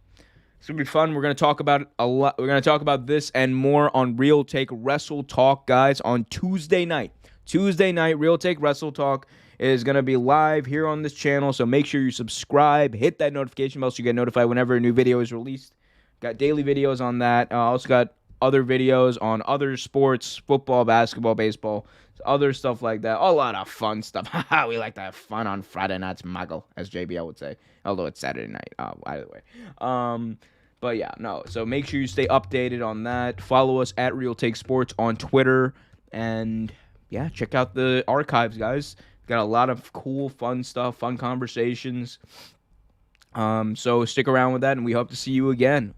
it's going to be fun. We're going to talk about it a lot. We're going to talk about this and more on Real Take Wrestle Talk, guys, on Tuesday night. Real Take Wrestle Talk is going to be live here on this channel, so make sure you subscribe, hit that notification bell so you get notified whenever a new video is released. Got daily videos on that. Also got other videos on other sports, football, basketball, baseball, other stuff like that. A lot of fun stuff. We like to have fun on Friday nights, Muggle, as JBL would say. Although it's Saturday night, either way. But yeah, no. So make sure you stay updated on that. Follow us at Real Take Sports on Twitter. And yeah, check out the archives, guys. Got a lot of cool, fun stuff, fun conversations. So stick around with that, and we hope to see you again.